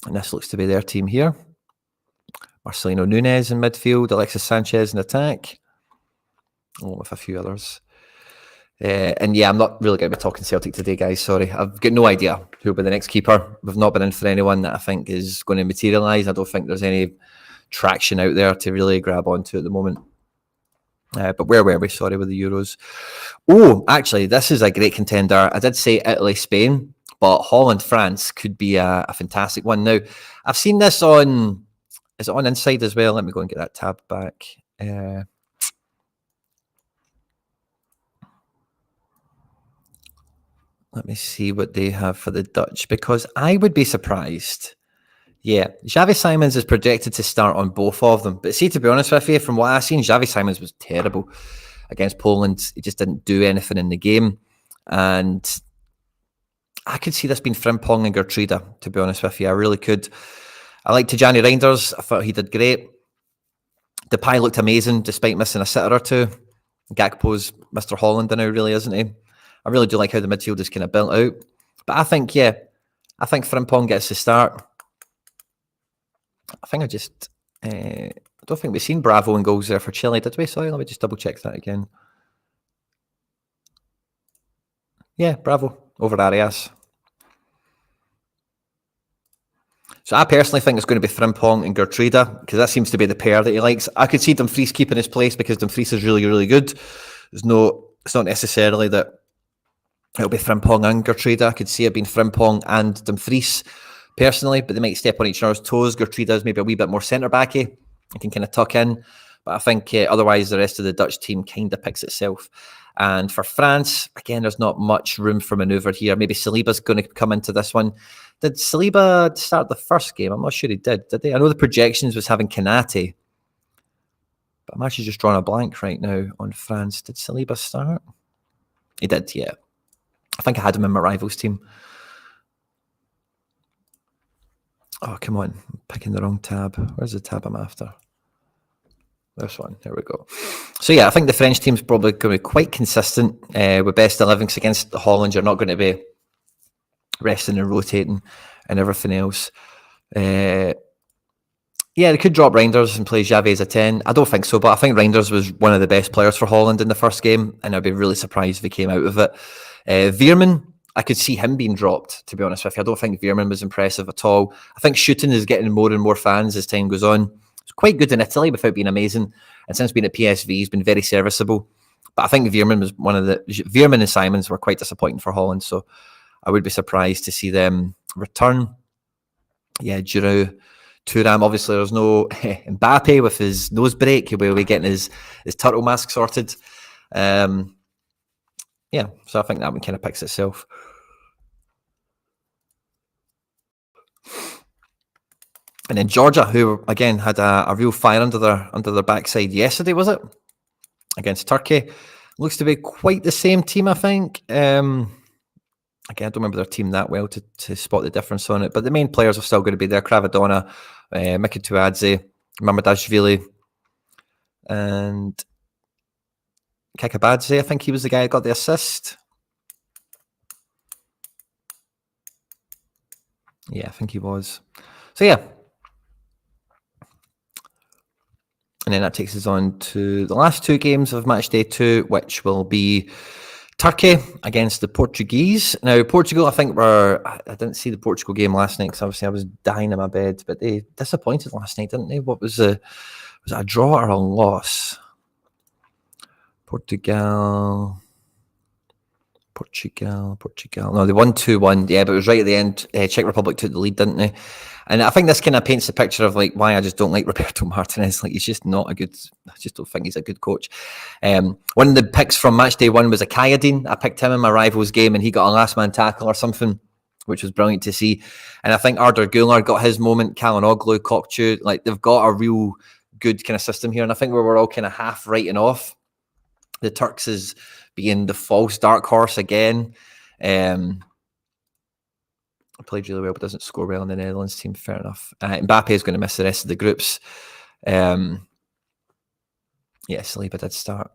And this looks to be their team here. Marcelino Nunes in midfield, Alexis Sanchez in attack, along with a few others. And yeah, I'm not really going to be talking Celtic today, guys. Sorry. I've got no idea who will be the next keeper. We've not been in for anyone that I think is going to materialise. I don't think there's any traction out there to really grab onto at the moment. But where were we? Sorry, with the Euros. Oh, actually, this is a great contender. I did say Italy, Spain, but Holland, France could be a fantastic one. Now, I've seen this on... Is it on Inside as well? Let me go and get that tab back. Let me see what they have for the Dutch, because I would be surprised. Yeah, Xavi Simons is projected to start on both of them. But see, to be honest with you, from what I've seen, Xavi Simons was terrible against Poland. He just didn't do anything in the game. And I could see this being Frimpong and Gertruida, to be honest with you. I really could. I like Tijani Reinders. I thought he did great. Depay looked amazing despite missing a sitter or two. Gakpo's Mr. Holland now, really, isn't he? I really do like how the midfield is kind of built out. But I think Frimpong gets the start. I think I don't think we've seen Bravo in goals there for Chile, did we? Sorry, let me just double check that again. Yeah, Bravo over Arias. So I personally think it's going to be Frimpong and Gertruida, because that seems to be the pair that he likes. I could see Dumfries keeping his place because Dumfries is really, really good. It's not necessarily that it'll be Frimpong and Gertruida. I could see it being Frimpong and Dumfries personally, but they might step on each other's toes. Gertruida is maybe a wee bit more centre-backy and can kind of tuck in. But I think otherwise the rest of the Dutch team kind of picks itself. And for France, again, there's not much room for manoeuvre here. Maybe Saliba's going to come into this one. Did Saliba start the first game? I'm not sure he did they? I know the projections was having Kanate, but I'm actually just drawing a blank right now on France. Did Saliba start? He did, yeah. I think I had him in my rivals team. Oh, come on. I'm picking the wrong tab. Where's the tab I'm after? This one. There we go. So, yeah, I think the French team's probably going to be quite consistent with best 11s against the Holland. You're not going to be resting and rotating. and everything else. Yeah, they could drop Reinders and play Javi as a 10. I don't think so, but I think Reinders was one of the best players for Holland in the first game, and I'd be really surprised if he came out of it. Veerman, I could see him being dropped, to be honest with you. I don't think Veerman was impressive at all. I think shooting is getting more and more fans as time goes on. It's quite good in Italy without being amazing, and since being at PSV, he's been very serviceable. But I think Veerman was Veerman and Simons were quite disappointing for Holland, so I would be surprised to see them return. Yeah, Giroud. Thuram, obviously, there's no Mbappe with his nose break. He'll be getting his turtle mask sorted. Yeah, so I think that one kind of picks itself. And then Georgia, who again had a real fire under their backside yesterday, was it? Against Turkey. Looks to be quite the same team, I think. Again, I don't remember their team that well to spot the difference on it, but the main players are still going to be there. Kravadona, Mikituadze, Mamadashvili, and Kakabadze. I think he was the guy that got the assist. Yeah, I think he was. So yeah. And then that takes us on to the last two games of Matchday 2, which will be Turkey against the Portuguese. Now, Portugal, I think I didn't see the Portugal game last night because obviously I was dying in my bed, but they disappointed last night, didn't they? What was it a draw or a loss? Portugal. No, they won 2-1. Yeah, but it was right at the end. Czech Republic took the lead, didn't they? And I think this kind of paints the picture of like why I just don't like Roberto Martinez. Like he's just not a good. I just don't think he's a good coach. One of the picks from Matchday 1 was a Kayadin. I picked him in my rivals game, and he got a last man tackle or something, which was brilliant to see. And I think Arda Güler got his moment. Kalanoglu, Kokchu, like they've got a real good kind of system here. And I think we're all kind of half writing off the Turks as being the false dark horse again. Played really well, but doesn't score well in the Netherlands team. Fair enough. Mbappe is going to miss the rest of the groups. Yeah, Saliba did start.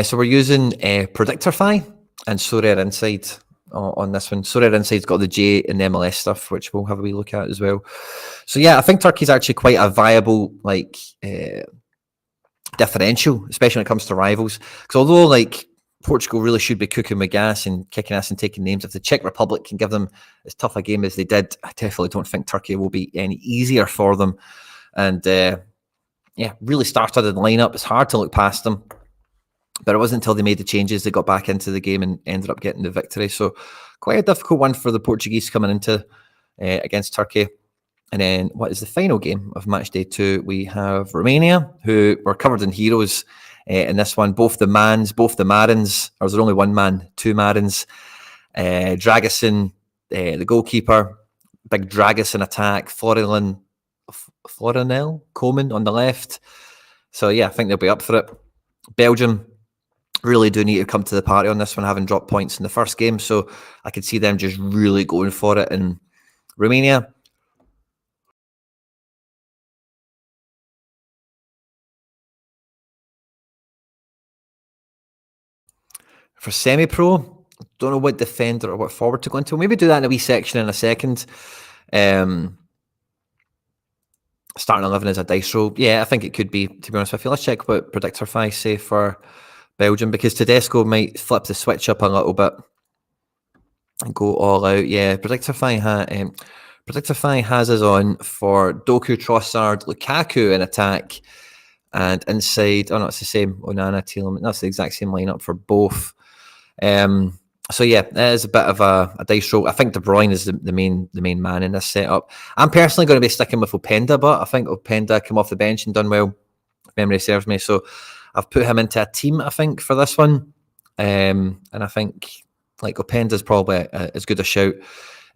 So we're using Predictorfy and Sorare Inside on this one. Sorare Inside's got the J and the MLS stuff, which we'll have a wee look at as well. So yeah, I think Turkey's actually quite a viable differential, especially when it comes to rivals. Because although Portugal really should be cooking with gas and kicking ass and taking names, if the Czech Republic can give them as tough a game as they did, I definitely don't think Turkey will be any easier for them. And yeah, really started in the lineup. It's hard to look past them. But it wasn't until they made the changes they got back into the game and ended up getting the victory. So quite a difficult one for the Portuguese coming into against Turkey. And then what is the final game of Matchday 2? We have Romania, who were covered in heroes in this one. Both the Mans, both the Marins. Or was there only one man? Two Marins. Dragusin, the goalkeeper. Big Dragusin attack. Florinel Coleman on the left. So yeah, I think they'll be up for it. Belgium really do need to come to the party on this one, having dropped points in the first game. So I could see them just really going for it. And Romania, for semi-pro, don't know what defender or what forward to go into. We'll maybe do that in a wee section in a second. Starting 11 as a dice roll. Yeah, I think it could be, to be honest with you. Let's check what Predictorfy say for Belgium, because Tedesco might flip the switch up a little bit and go all out. Yeah, Predictorfy has us on for Doku, Trossard, Lukaku in attack, and inside. Oh no, it's the same. Onana, Tielemans. That's the exact same lineup for both. So yeah, that is a bit of a dice roll. I think De Bruyne is the main man in this setup. I'm personally going to be sticking with Openda, but I think Openda came off the bench and done well, if memory serves me. So I've put him into a team, I think, for this one. And I think Openda's probably as good a shout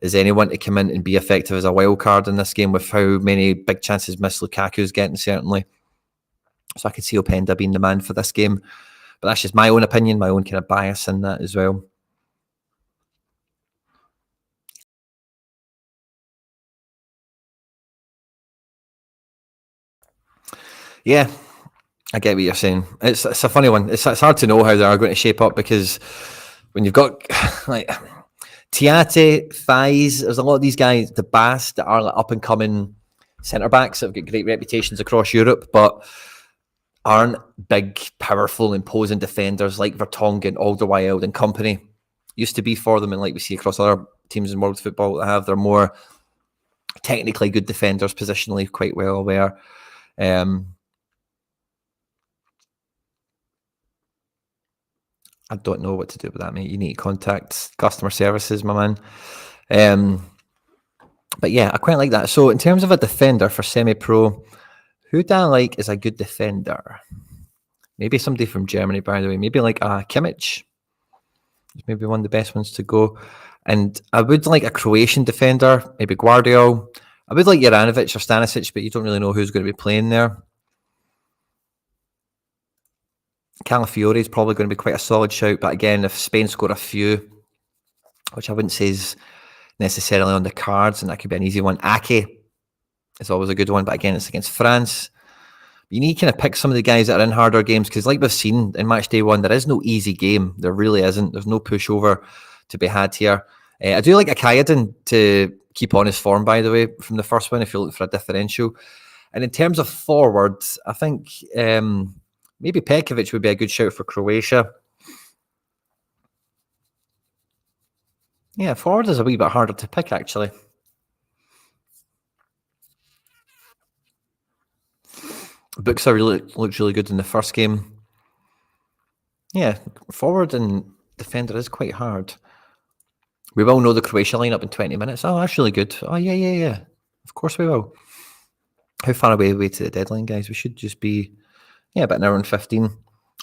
as anyone to come in and be effective as a wild card in this game with how many big chances missed Lukaku's getting, certainly. So I could see Openda being the man for this game. But that's just my own opinion, my own kind of bias in that as well. Yeah, I get what you're saying. It's a funny one. It's hard to know how they are going to shape up, because when you've got Tiate, Thies, there's a lot of these guys, the Bass, that are like up-and-coming centre-backs that have got great reputations across Europe, but aren't big, powerful, imposing defenders like Vertonghen, Alderweireld and company used to be for them, and like we see across other teams in world football that have, they're more technically good defenders, positionally quite well aware. I don't know what to do with that, mate. You need to contact customer services, my man. But yeah, I quite like that. So in terms of a defender for semi-pro, who do I like is a good defender? Maybe somebody from Germany, by the way. Maybe like Kimmich. Maybe one of the best ones to go. And I would like a Croatian defender, maybe Guardiola. I would like Juranovic or Stanisic, but you don't really know who's going to be playing there. Calafiore is probably going to be quite a solid shout, but again, if Spain score a few, which I wouldn't say is necessarily on the cards, and that could be an easy one. Ake is always a good one, but again, it's against France. You need to kind of pick some of the guys that are in harder games, because like we've seen in match day 1, there is no easy game. There really isn't. There's no pushover to be had here. I do like Akayadin to keep on his form, by the way, from the first one, if you're looking for a differential. And in terms of forwards, I think maybe Pekovic would be a good shout for Croatia. Yeah, forward is a wee bit harder to pick, actually. Buxa really looked really good in the first game. Yeah, forward and defender is quite hard. We will know the Croatia lineup in 20 minutes. Oh, that's really good. Oh, yeah. Of course we will. How far away are we to the deadline, guys? We should just be, about an hour and 15. I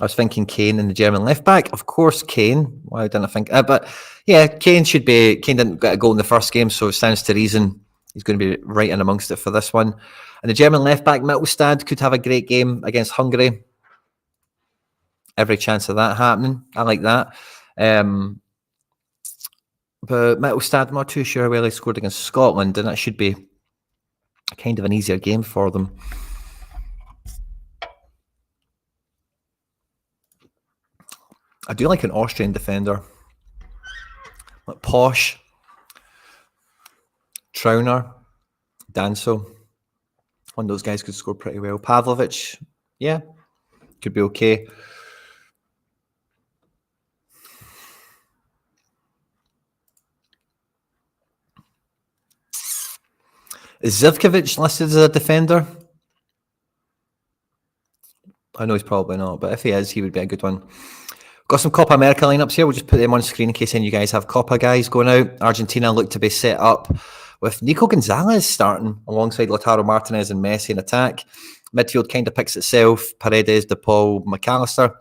was thinking Kane and the German left back. Of course, Kane. Why didn't I think? But yeah, Kane didn't get a goal in the first game, so it stands to reason he's going to be right in amongst it for this one. And the German left back, Mittelstad, could have a great game against Hungary. Every chance of that happening. I like that. But Mittelstad, I'm not too sure where they scored against Scotland, and that should be kind of an easier game for them. I do like an Austrian defender. Like Posh, Trauner, Danso. One of those guys could score pretty well. Pavlovic, yeah, could be okay. Is Zivkovic listed as a defender? I know he's probably not, but if he is, he would be a good one. Got some Copa America lineups here. We'll just put them on screen in case any of you guys have Copa guys going out. Argentina look to be set up with Nico Gonzalez starting alongside Lautaro Martinez and Messi in attack. Midfield kind of picks itself. Paredes, DePaul, McAllister.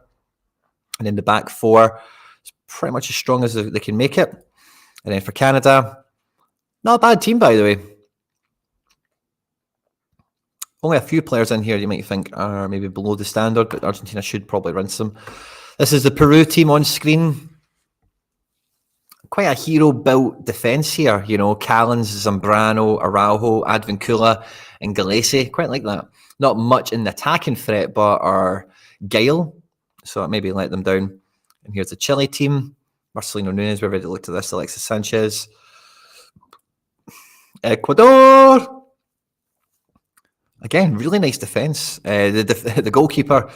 And in the back four, it's pretty much as strong as they can make it. And then for Canada, not a bad team, by the way. Only a few players in here you might think are maybe below the standard, but Argentina should probably rinse them. This is the Peru team on screen. Quite a hero-built defence here. You know, Callens, Zambrano, Araujo, Advincula, and Gallese. Quite like that. Not much in the attacking threat, but are guile. So it maybe let them down. And here's the Chile team. Marcelino Nunes, we've already looked at this. Alexis Sanchez. Ecuador. Again, really nice defence. The goalkeeper,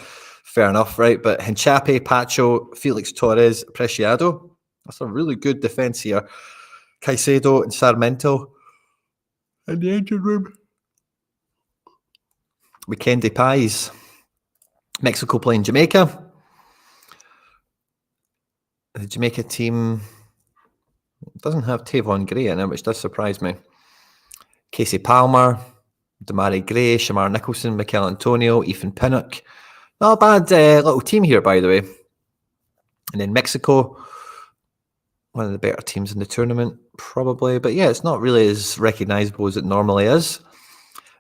fair enough, right? But Hinchape, Pacho, Felix Torres, Preciado. That's a really good defence here. Caicedo and Sarmiento in the engine room. Weekend Pies. Mexico playing Jamaica. The Jamaica team doesn't have Tavon Gray in it, which does surprise me. Casey Palmer, Damari Gray, Shamar Nicholson, Mikel Antonio, Ethan Pinnock. Not a bad little team here, by the way. And then Mexico, one of the better teams in the tournament, probably. But yeah, it's not really as recognisable as it normally is.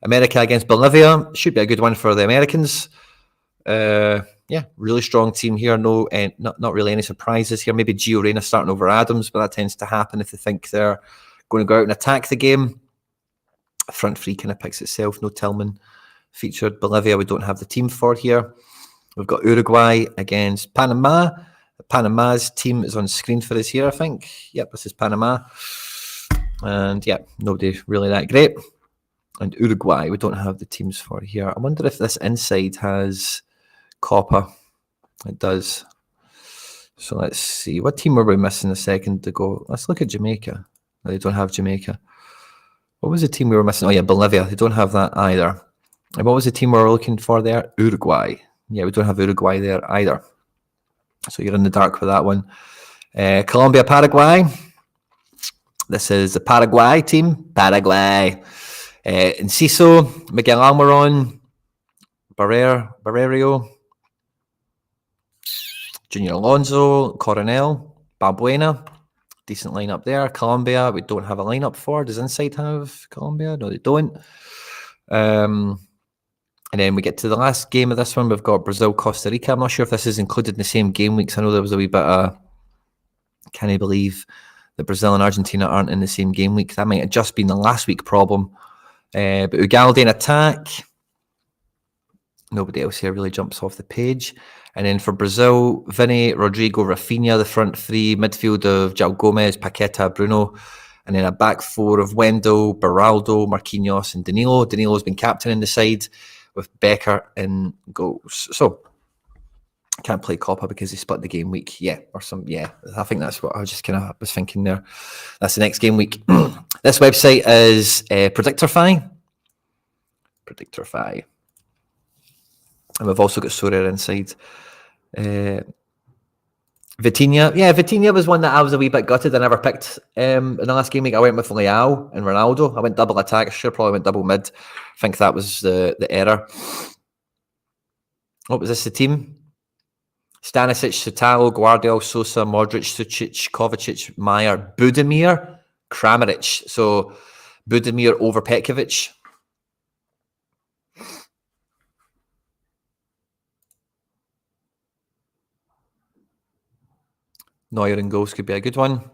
America against Bolivia. Should be a good one for the Americans. Yeah, really strong team here. No, not really any surprises here. Maybe Gio Reyna starting over Adams, but that tends to happen if they think they're going to go out and attack the game. Front three kind of picks itself. No Tillman featured. Bolivia, we don't have the team for here. We've got Uruguay against Panama. Panama's team is on screen for us here, I think. Yep, this is Panama. And yeah, nobody really that great. And Uruguay, we don't have the teams for here. I wonder if this inside has Copa. It does. So let's see. What team were we missing a second ago? Let's look at Jamaica. No, they don't have Jamaica. What was the team we were missing? Oh yeah, Bolivia. They don't have that either. And what was the team we were looking for there? Uruguay. Yeah, we don't have Uruguay there either. So you're in the dark with that one. Colombia, Paraguay. This is the Paraguay team. Paraguay. Enciso, Miguel Almiron, Barrerio, Junior Alonso, Coronel, Balbuena. Decent lineup there. Colombia, we don't have a lineup for. Does Inside have Colombia? No, they don't. And then we get to the last game of this one. We've got Brazil, Costa Rica. I'm not sure if this is included in the same game weeks. I know there was a wee bit of, can I believe that Brazil and Argentina aren't in the same game week? That might have just been the last week problem. But Ugalde in attack. Nobody else here really jumps off the page. And then for Brazil, Vini, Rodrigo, Rafinha, the front three, midfield of João Gomes, Paqueta, Bruno, and then a back four of Wendell, Beraldo, Marquinhos, and Danilo. Danilo's been captain in the side with Becker in goals. So, can't play Copa because he split the game week. Yeah, I think that's what I was just kind of was thinking there. That's the next game week. This website is Predictorfy. And we've also got Sorare inside. Vitinha. Yeah, Vitinha was one that I was a wee bit gutted. I never picked in the last game week. I went with Leao and Ronaldo. I went double attack. I should have probably went double mid. I think that was the error. What was this, the team? Stanisic, Sutalo, Guardiola, Sosa, Modric, Sucic, Kovacic, Meyer, Budimir, Kramaric. So Budimir over Petkovic. Neuer in goals could be a good one.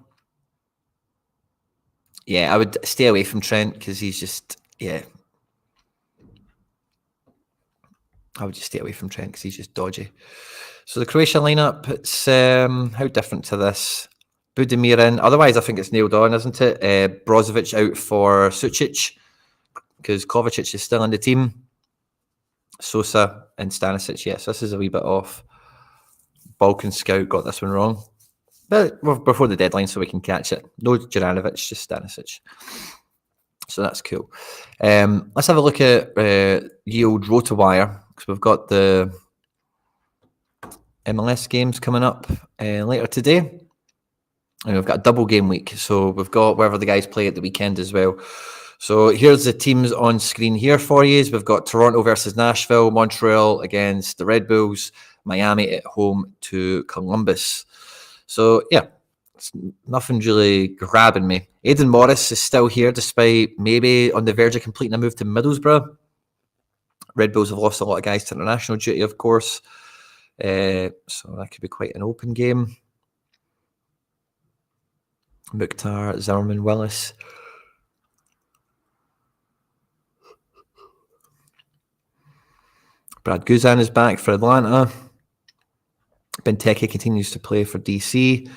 Yeah, I would stay away from Trent because he's just, I would just stay away from Trent because he's just dodgy. So the Croatia lineup, it's how different to this? Budimir in. Otherwise, I think it's nailed on, isn't it? Brozovic out for Sucic because Kovacic is still in the team. Sosa and Stanisic. Yes, this is a wee bit off. Balkan Scout got this one wrong. But before the deadline, so we can catch it. No Juranovic, just Stanisic. So that's cool. Let's have a look at Yield RotoWire because we've got the MLS games coming up later today. And we've got a double game week. So we've got wherever the guys play at the weekend as well. So here's the teams on screen here for you. We've got Toronto versus Nashville, Montreal against the Red Bulls, Miami at home to Columbus. So, yeah, it's nothing really grabbing me. Aidan Morris is still here despite maybe on the verge of completing a move to Middlesbrough. Red Bulls have lost a lot of guys to international duty, of course. So that could be quite an open game. Mukhtar, Zimmerman, Willis. Brad Guzan is back for Atlanta. Benteke continues to play for DC.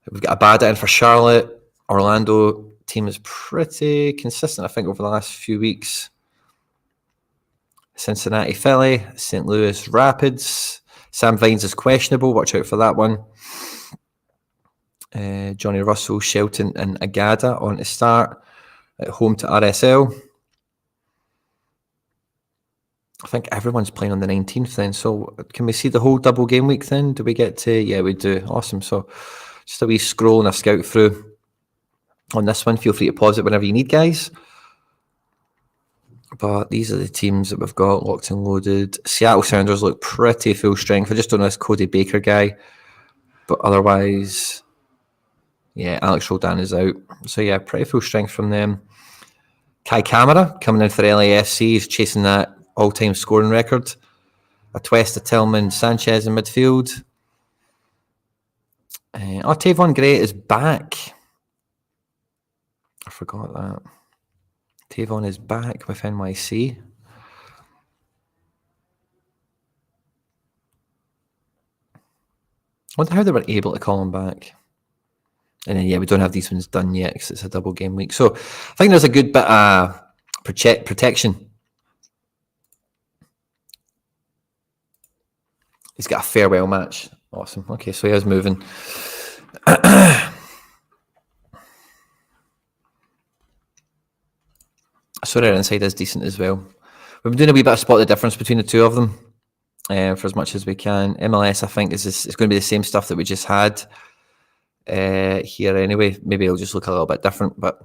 We've got Abada in for Charlotte. Orlando team is pretty consistent, I think, over the last few weeks. Cincinnati Philly, St. Louis Rapids. Sam Vines is questionable. Watch out for that one. Johnny Russell, Shelton, and Agada on to start at home to RSL. I think everyone's playing on the 19th then. So can we see the whole double game week then? Do we get to... Yeah, we do. Awesome. So just a wee scroll and a scout through on this one. Feel free to pause it whenever you need, guys. But these are the teams that we've got locked and loaded. Seattle Sounders look pretty full strength. I just don't know this Cody Baker guy. But otherwise, yeah, Alex Roldan is out. So yeah, pretty full strength from them. Kai Kamara coming in for LAFC. He's chasing that all-time scoring record. Atuesta, Tillman, Sanchez in midfield. Tavon Gray is back. I forgot that. Tavon is back with NYC. wonder how they were able to call him back. And then, yeah, we don't have these ones done yet because it's a double game week. So I think there's a good bit of protection. He's got a farewell match. Awesome. Okay, so he is moving. Sorare Inside is decent as well. We've been doing a wee bit of spot the difference between the two of them for as much as we can. MLS, I think, is going to be the same stuff that we just had here anyway. Maybe it'll just look a little bit different, but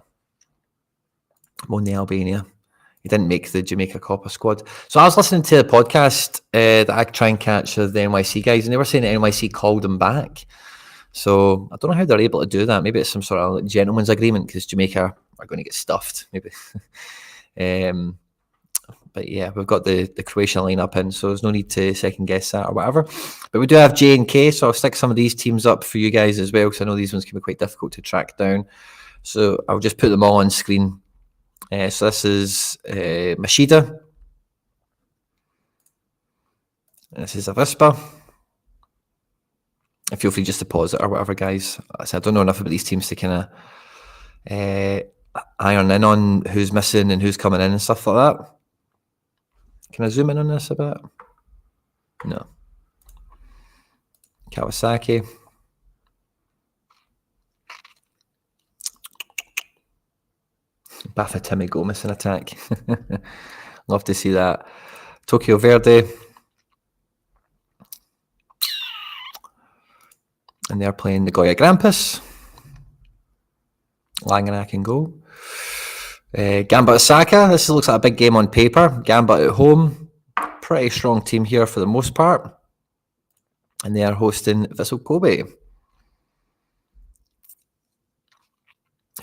I'm on the Albania. He didn't make the Jamaica Copper squad. So I was listening to a podcast that I try and catch of the NYC guys, and they were saying that NYC called him back. So I don't know how they're able to do that. Maybe it's some sort of gentleman's agreement because Jamaica are going to get stuffed, maybe. But yeah, we've got the Croatia lineup in, so there's no need to second guess that or whatever. But we do have J and K, so I'll stick some of these teams up for you guys as well, because I know these ones can be quite difficult to track down. So I'll just put them all on screen. So this is Mashida. This is Avispa. And feel free just to pause it or whatever, guys. I don't know enough about these teams to kind of iron in on who's missing and who's coming in and stuff like that. Can I zoom in on this a bit? No. Kawasaki. Bafatimi Gomez in attack. Love to see that. Tokyo Verde. And they're playing Nagoya Grampus. Langerak in goal. Gamba Osaka. This looks like a big game on paper. Gamba at home. Pretty strong team here for the most part. And they are hosting Vissel Kobe,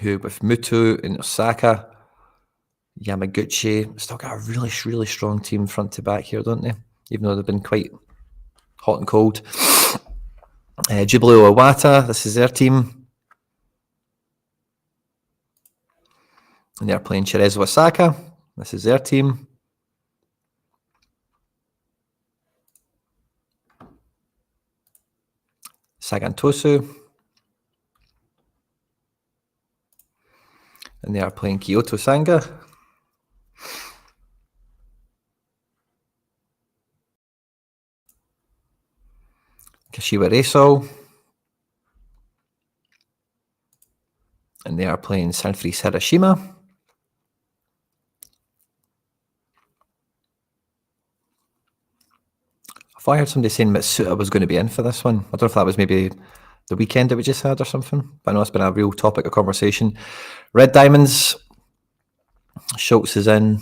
who with Mutu and Osaka, Yamaguchi, still got a really, really strong team front to back here, don't they? Even though they've been quite hot and cold. Jubilee Owata, this is their team. And they're playing Cerezo Osaka. This is their team. Sagan Tosu. And they are playing Kyoto Sanga. Kashiwa Reysol. And they are playing Sanfrecce Hiroshima. I heard somebody saying Mitsuta was going to be in for this one. I don't know if that was maybe the weekend that we just had or something, but I know it's been a real topic of conversation. Red Diamonds, Schultz is in.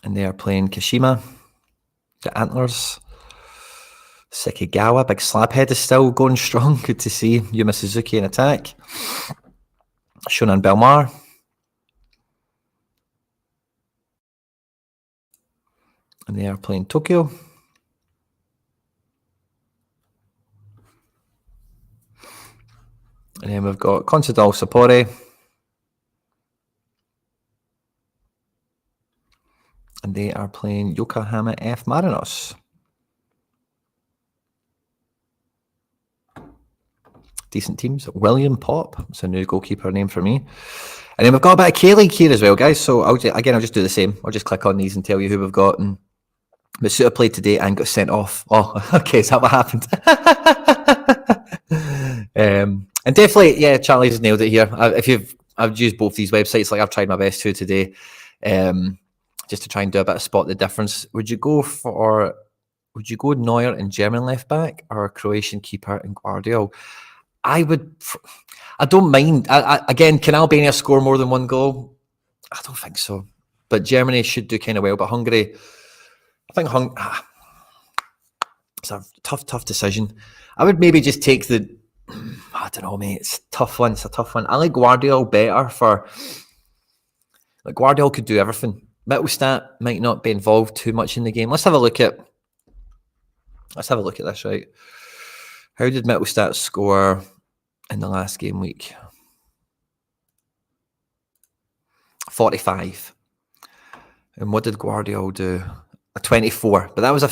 And they are playing Kashima. The Antlers. Sekigawa, big slabhead is still going strong. Good to see Yuma Suzuki in attack. Shonan Belmar. And they are playing Tokyo. And then we've got Consadole Sapporo. And they are playing Yokohama F. Marinos. Decent teams. William Pop. It's a new goalkeeper name for me. And then we've got a bit of K-League here as well, guys. So I'll just do the same. I'll just click on these and tell you who we've got. And Mitsuta played today and got sent off. Oh, okay, is that what happened? And definitely, yeah, Charlie's nailed it here. I've used both these websites, like I've tried my best to today, just to try and do a bit of spot the difference. Would you go Neuer and German left back or Croatian keeper and Guardiola? I don't mind. Again, can Albania score more than one goal? I don't think so. But Germany should do kind of well. But Hungary, I think it's a tough decision. I would maybe just take I don't know, mate. It's a tough one. I like Guardiola better Guardiola could do everything. Mittelstadt might not be involved too much in the game. Let's have a look at this, right? How did Mittelstadt score in the last game week? 45. And what did Guardiola do? A 24. But that was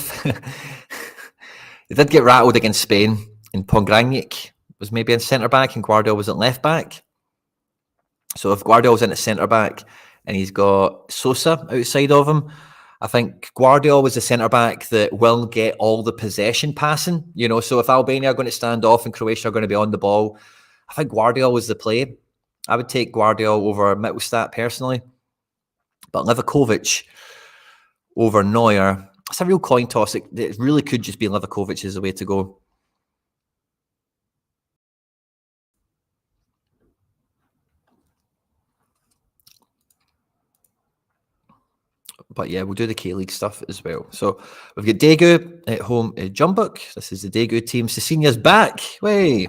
They did get rattled against Spain, and Pogranjek was maybe in centre-back and Guardiola was at left-back. So if Guardiola's in at centre-back and he's got Sosa outside of him, I think Guardiola was the centre-back that will get all the possession passing. You know, so if Albania are going to stand off and Croatia are going to be on the ball, I think Guardiola was the play. I would take Guardiola over Mittelstadt personally. But Livakovic over Neuer, it's a real coin toss. It really could just be Livakovic is the way to go. But yeah, we'll do the K-League stuff as well. So we've got Daegu at home at Jumbuk. This is the Daegu team. Cecilia's back. Way.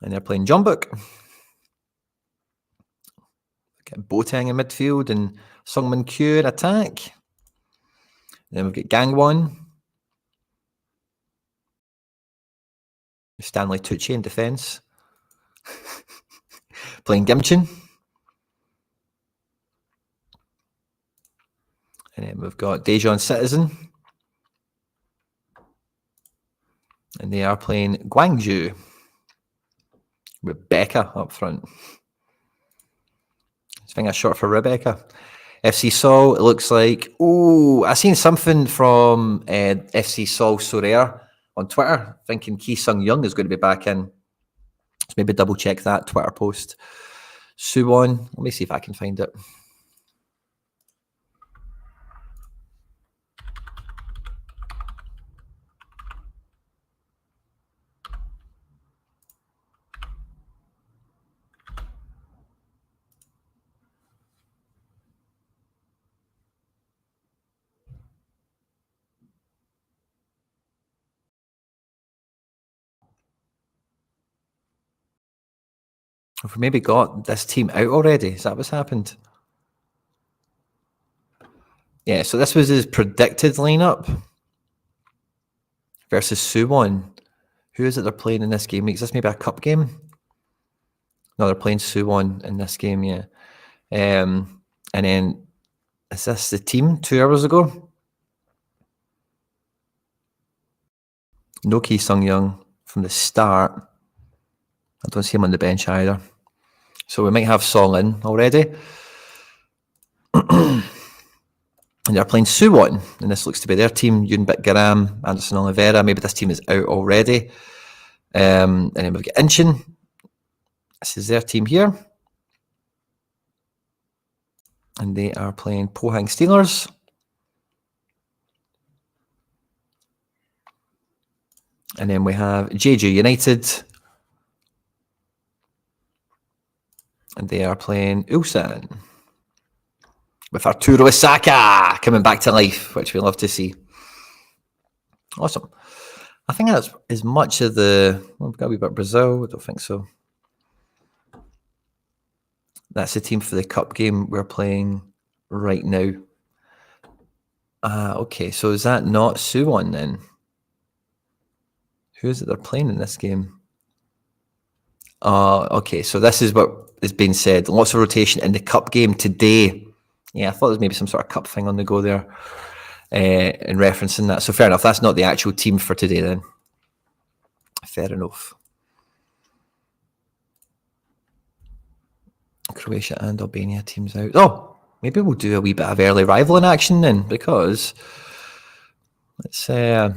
And they're playing Jumbuk. Got Boateng in midfield and Sungmin Kyu in attack. Then we've got Gangwon. Stanley Tucci in defence. Playing Gimchin. And then we've got Daejeon Citizen. And they are playing Gwangju. Rebecca up front. I think that's short for Rebecca. FC Seoul, it looks like. Oh, I seen something from FC Seoul Sorare on Twitter, thinking Ki Sung Young is going to be back in. Let's maybe double check that Twitter post. Suwon, let me see if I can find it. Have we maybe got this team out already? Is that what's happened? Yeah, so this was his predicted lineup versus Suwon. Who is it they're playing in this game? Is this maybe a cup game? No, they're playing Suwon in this game, yeah. And then, is this the team 2 hours ago? No Ki Sung Young from the start. I don't see him on the bench either. So we might have Song in already. And they're playing Suwon, and this looks to be their team. Yunbit Garam, Anderson Oliveira. Maybe this team is out already. And then we've got Inchin. This is their team here. And they are playing Pohang Steelers. And then we have Jeju United. And they are playing Ulsan. With Arturo Isaka coming back to life, which we love to see. Awesome. I think that's as much of the... Well, we've got a wee bit of Brazil. I don't think so. That's the team for the cup game we're playing right now. Okay, so is that not Suwon then? Who is it they're playing in this game? Okay, so this is what is being said. Lots of rotation in the cup game today. Yeah, I thought there was maybe some sort of cup thing on the go there in referencing that. So fair enough, that's not the actual team for today then. Fair enough. Croatia and Albania teams out. Oh, maybe we'll do a wee bit of early rival in action then, because let's guys,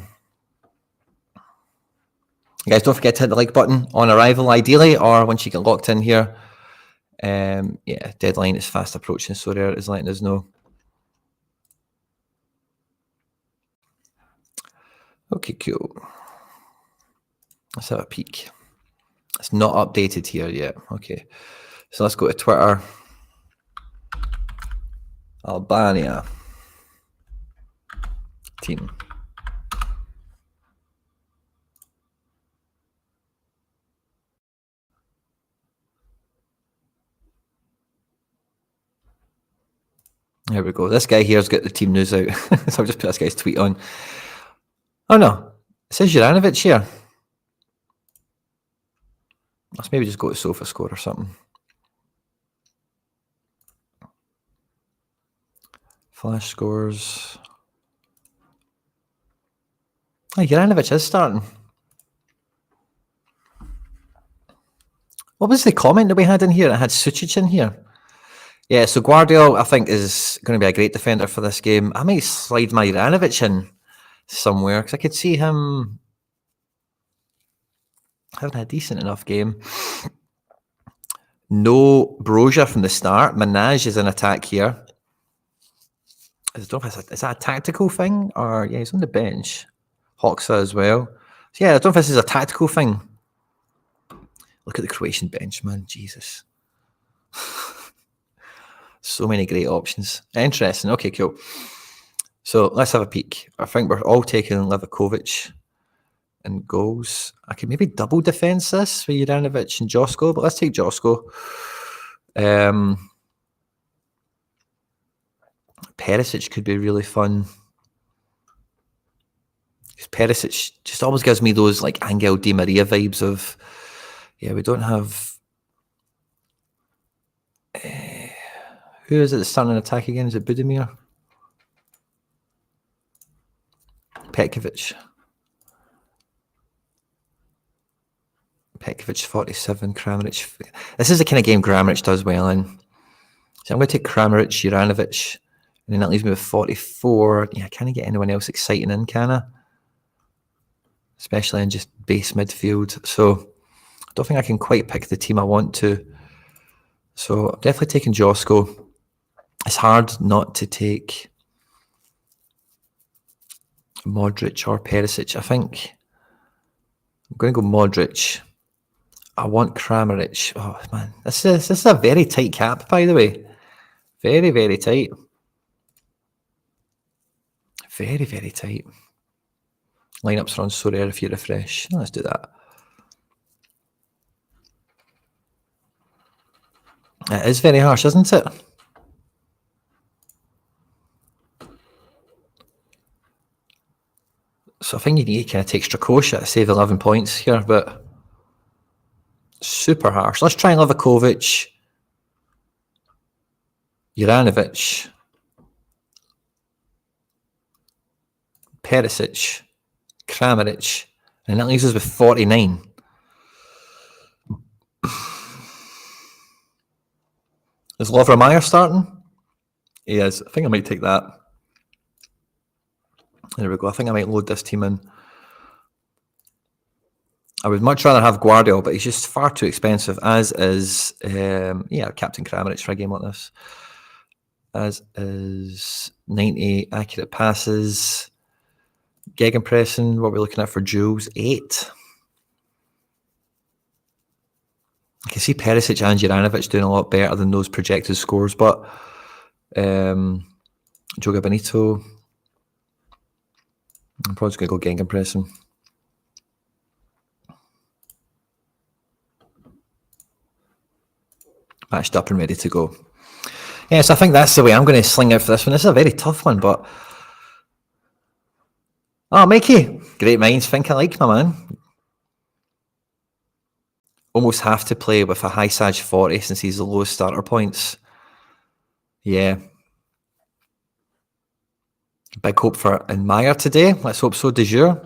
don't forget to hit the like button on arrival ideally, or once you get locked in here. Yeah, deadline is fast approaching, so there is letting us know. Okay, cool. Let's have a peek. It's not updated here yet. Okay, so let's go to Twitter. Albania team. There we go. This guy here's got the team news out. So I'll just put this guy's tweet on. Oh no, it says Juranovic here. Let's maybe just go to SofaScore or something. Flash scores. Oh, Juranovic is starting. What was the comment that we had in here? It had Sucic in here. Yeah, so Guardiola, I think, is going to be a great defender for this game. I might slide my Juranovic in somewhere because I could see him having a decent enough game. No Brozier from the start. Minaj is in attack here. I don't know if is that a tactical thing or yeah, he's on the bench. Hoxa as well. So yeah, I don't know if this is a tactical thing. Look at the Croatian bench, man. Jesus. So many great options. Interesting. Okay, cool. So let's have a peek. I think we're all taking Livakovic and goals. I could maybe double defense this for Juranovic and Josko, but let's take Josko. Perisic could be really fun. Perisic just always gives me those like Angel Di Maria vibes of, yeah, we don't have. Who is it that's starting an attack again? Is it Budimir? Petkovic. Petkovic 47, Kramaric. This is the kind of game Kramaric does well in. So I'm going to take Kramaric, Juranovic, and then that leaves me with 44. Yeah, can I get anyone else exciting in, can I? Especially in just base midfield. So I don't think I can quite pick the team I want to. So I'm definitely taking Josko. It's hard not to take Modric or Perisic. I think I'm going to go Modric. I want Kramaric. Oh, man. This is a very tight cap, by the way. Very, very tight. Very, very tight. Lineups are on Sorare if you refresh. Let's do that. It is very harsh, isn't it? So I think you need to kind of take Croatia to save 11 points here, but super harsh. Let's try Livakovic, Juranovic, Perisic, Kramaric, and that leaves us with 49. Is Lovre starting? He is. I think I might take that. There we go. I think I might load this team in. I would much rather have Guardiola, but he's just far too expensive, as is, Captain Kramaric for a game like this. As is 90 accurate passes. Gegenpressing, what we're looking at for Jules, 8. I can see Perisic and Juranovic doing a lot better than those projected scores, but Joga Benito, I'm probably just going to go Gegenpressing. Matched up and ready to go. Yes, I think that's the way I'm going to sling out for this one. This is a very tough one, but... Oh, Mikey, great minds think alike, my man. Almost have to play with a high Saj 40 since he's the lowest starter points. Yeah. Big hope for Meyer today. Let's hope so, de jure.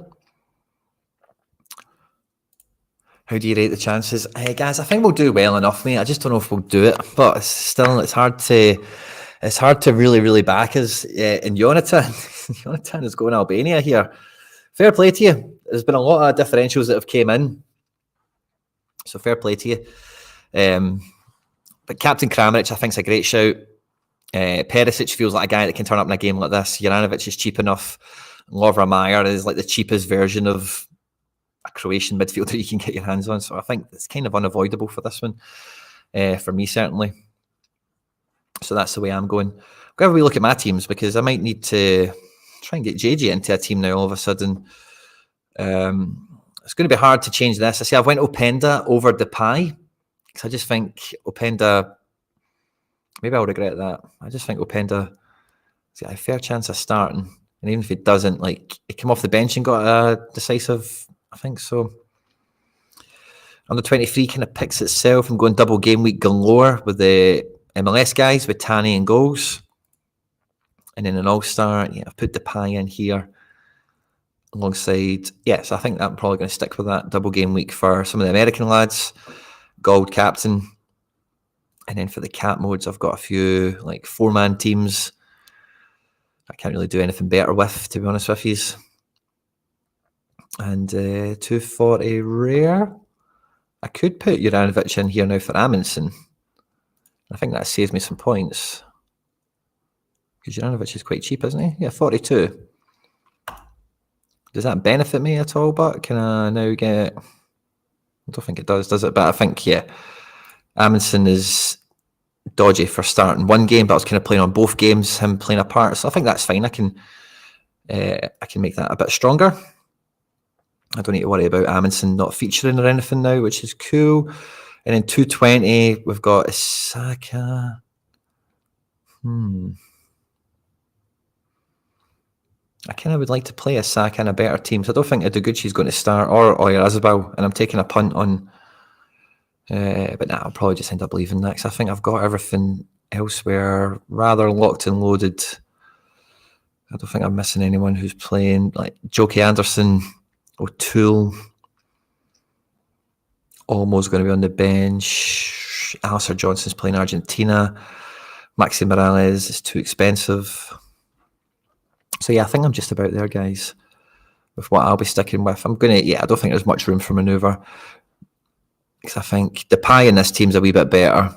How do you rate the chances? Hey guys, I think we'll do well enough, mate. I just don't know if we'll do it, but it's hard to really back us. And Jonathan is going Albania here. Fair play to you. There's been a lot of differentials that have came in, so fair play to you. But Captain Kramaric, I think, is a great shout. Perisic feels like a guy that can turn up in a game like this. Juranovic is cheap enough. Lovre Meyer is like the cheapest version of a Croatian midfielder you can get your hands on. So I think it's kind of unavoidable for this one, for me certainly. So that's the way I'm going. Whenever we look at my teams, because I might need to try and get JJ into a team now all of a sudden. It's going to be hard to change this. I see I've went Openda over Depay, because I just think Openda, maybe I'll regret that. I just think Openda has got a fair chance of starting. And even if he doesn't, like, he came off the bench and got a decisive, I think so. Under 23 kind of picks itself. I'm going double game week galore with the MLS guys, with Tani and goals. And then an all-star, I've put Depay in here. alongside, yes, I think I'm probably going to stick with that double game week for some of the American lads. Gold captain. And then for the cap modes, I've got a few like 4-man teams. I can't really do anything better with, to be honest with you. And 240 rare. I could put Juranovic in here now for Amundsen. I think that saves me some points. Because Juranovic is quite cheap, isn't he? Yeah, 42. Does that benefit me at all? But can I now get... I don't think it does it? But I think, yeah, Amundsen is dodgy for starting one game, but I was kind of playing on both games, him playing a part. So I think that's fine. I can make that a bit stronger. I don't need to worry about Amundsen not featuring or anything now, which is cool. And then 220, we've got Isaka. I kind of would like to play Isaka in a better team. So I don't think Ideguchi's going to start, or Oyarzabal, and I'm taking a punt on... but nah, I'll probably just end up leaving that, because I think I've got everything elsewhere rather locked and loaded. I don't think I'm missing anyone who's playing, like Joki Anderson, O'Toole, almost going to be on the bench. Alistair Johnson's playing Argentina. Maxi Morales is too expensive. So yeah, I think I'm just about there, guys, with what I'll be sticking with. I don't think there's much room for manoeuvre, because I think the pie in this team's a wee bit better.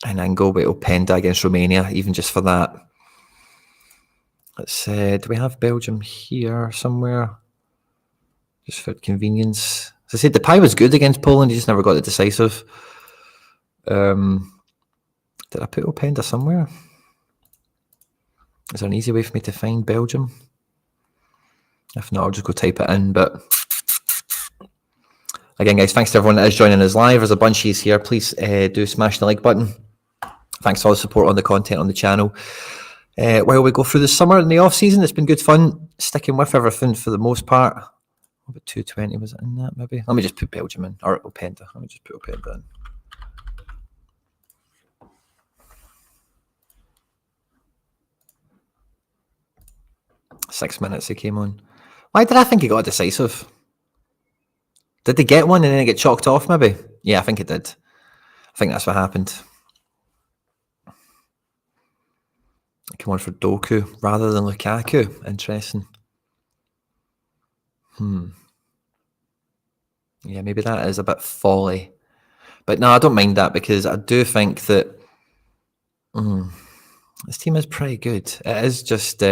And I can go with Openda against Romania, even just for that. Let's say, do we have Belgium here somewhere? Just for convenience. As I said, the pie was good against Poland, he just never got the decisive. Did I put Openda somewhere? Is there an easy way for me to find Belgium? If not, I'll just go type it in. But again, guys, thanks to everyone that is joining us live. There's a bunch of you here. Please do smash the like button. Thanks for all the support on the content on the channel. While we go through the summer and the off season, it's been good fun sticking with everything for the most part. What about 220? Was it in that maybe? Let me just put Belgium in, or Openda. Let me just put Openda in. Six minutes he came on. Why did I think he got a decisive? Did they get one and then it get chalked off maybe? Yeah, I think it did. I think that's what happened. I came on for Doku rather than Lukaku. Interesting. Yeah, maybe that is a bit folly. But no, I don't mind that, because I do think that this team is pretty good. It is just...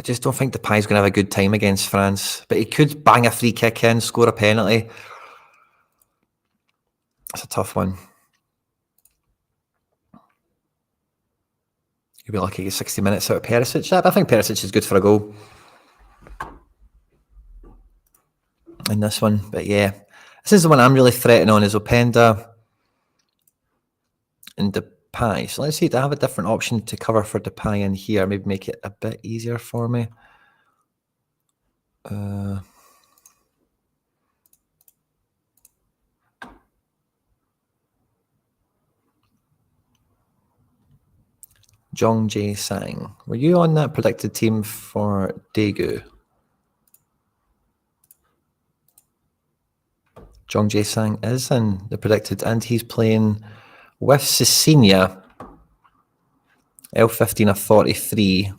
I just don't think Depay's going to have a good time against France. But he could bang a free kick in, score a penalty. It's a tough one. You'll be lucky to get 60 minutes out of Perisic. I think Perisic is good for a goal in this one. But yeah, this is the one I'm really threatening on, is Openda and Depay. So let's see, do I have a different option to cover for Depay in here? Maybe make it a bit easier for me. Jong Jae Sang. Were you on that predicted team for Daegu? Jong Jae Sang is in the predicted, and he's playing with Cecilia. L15 of 43.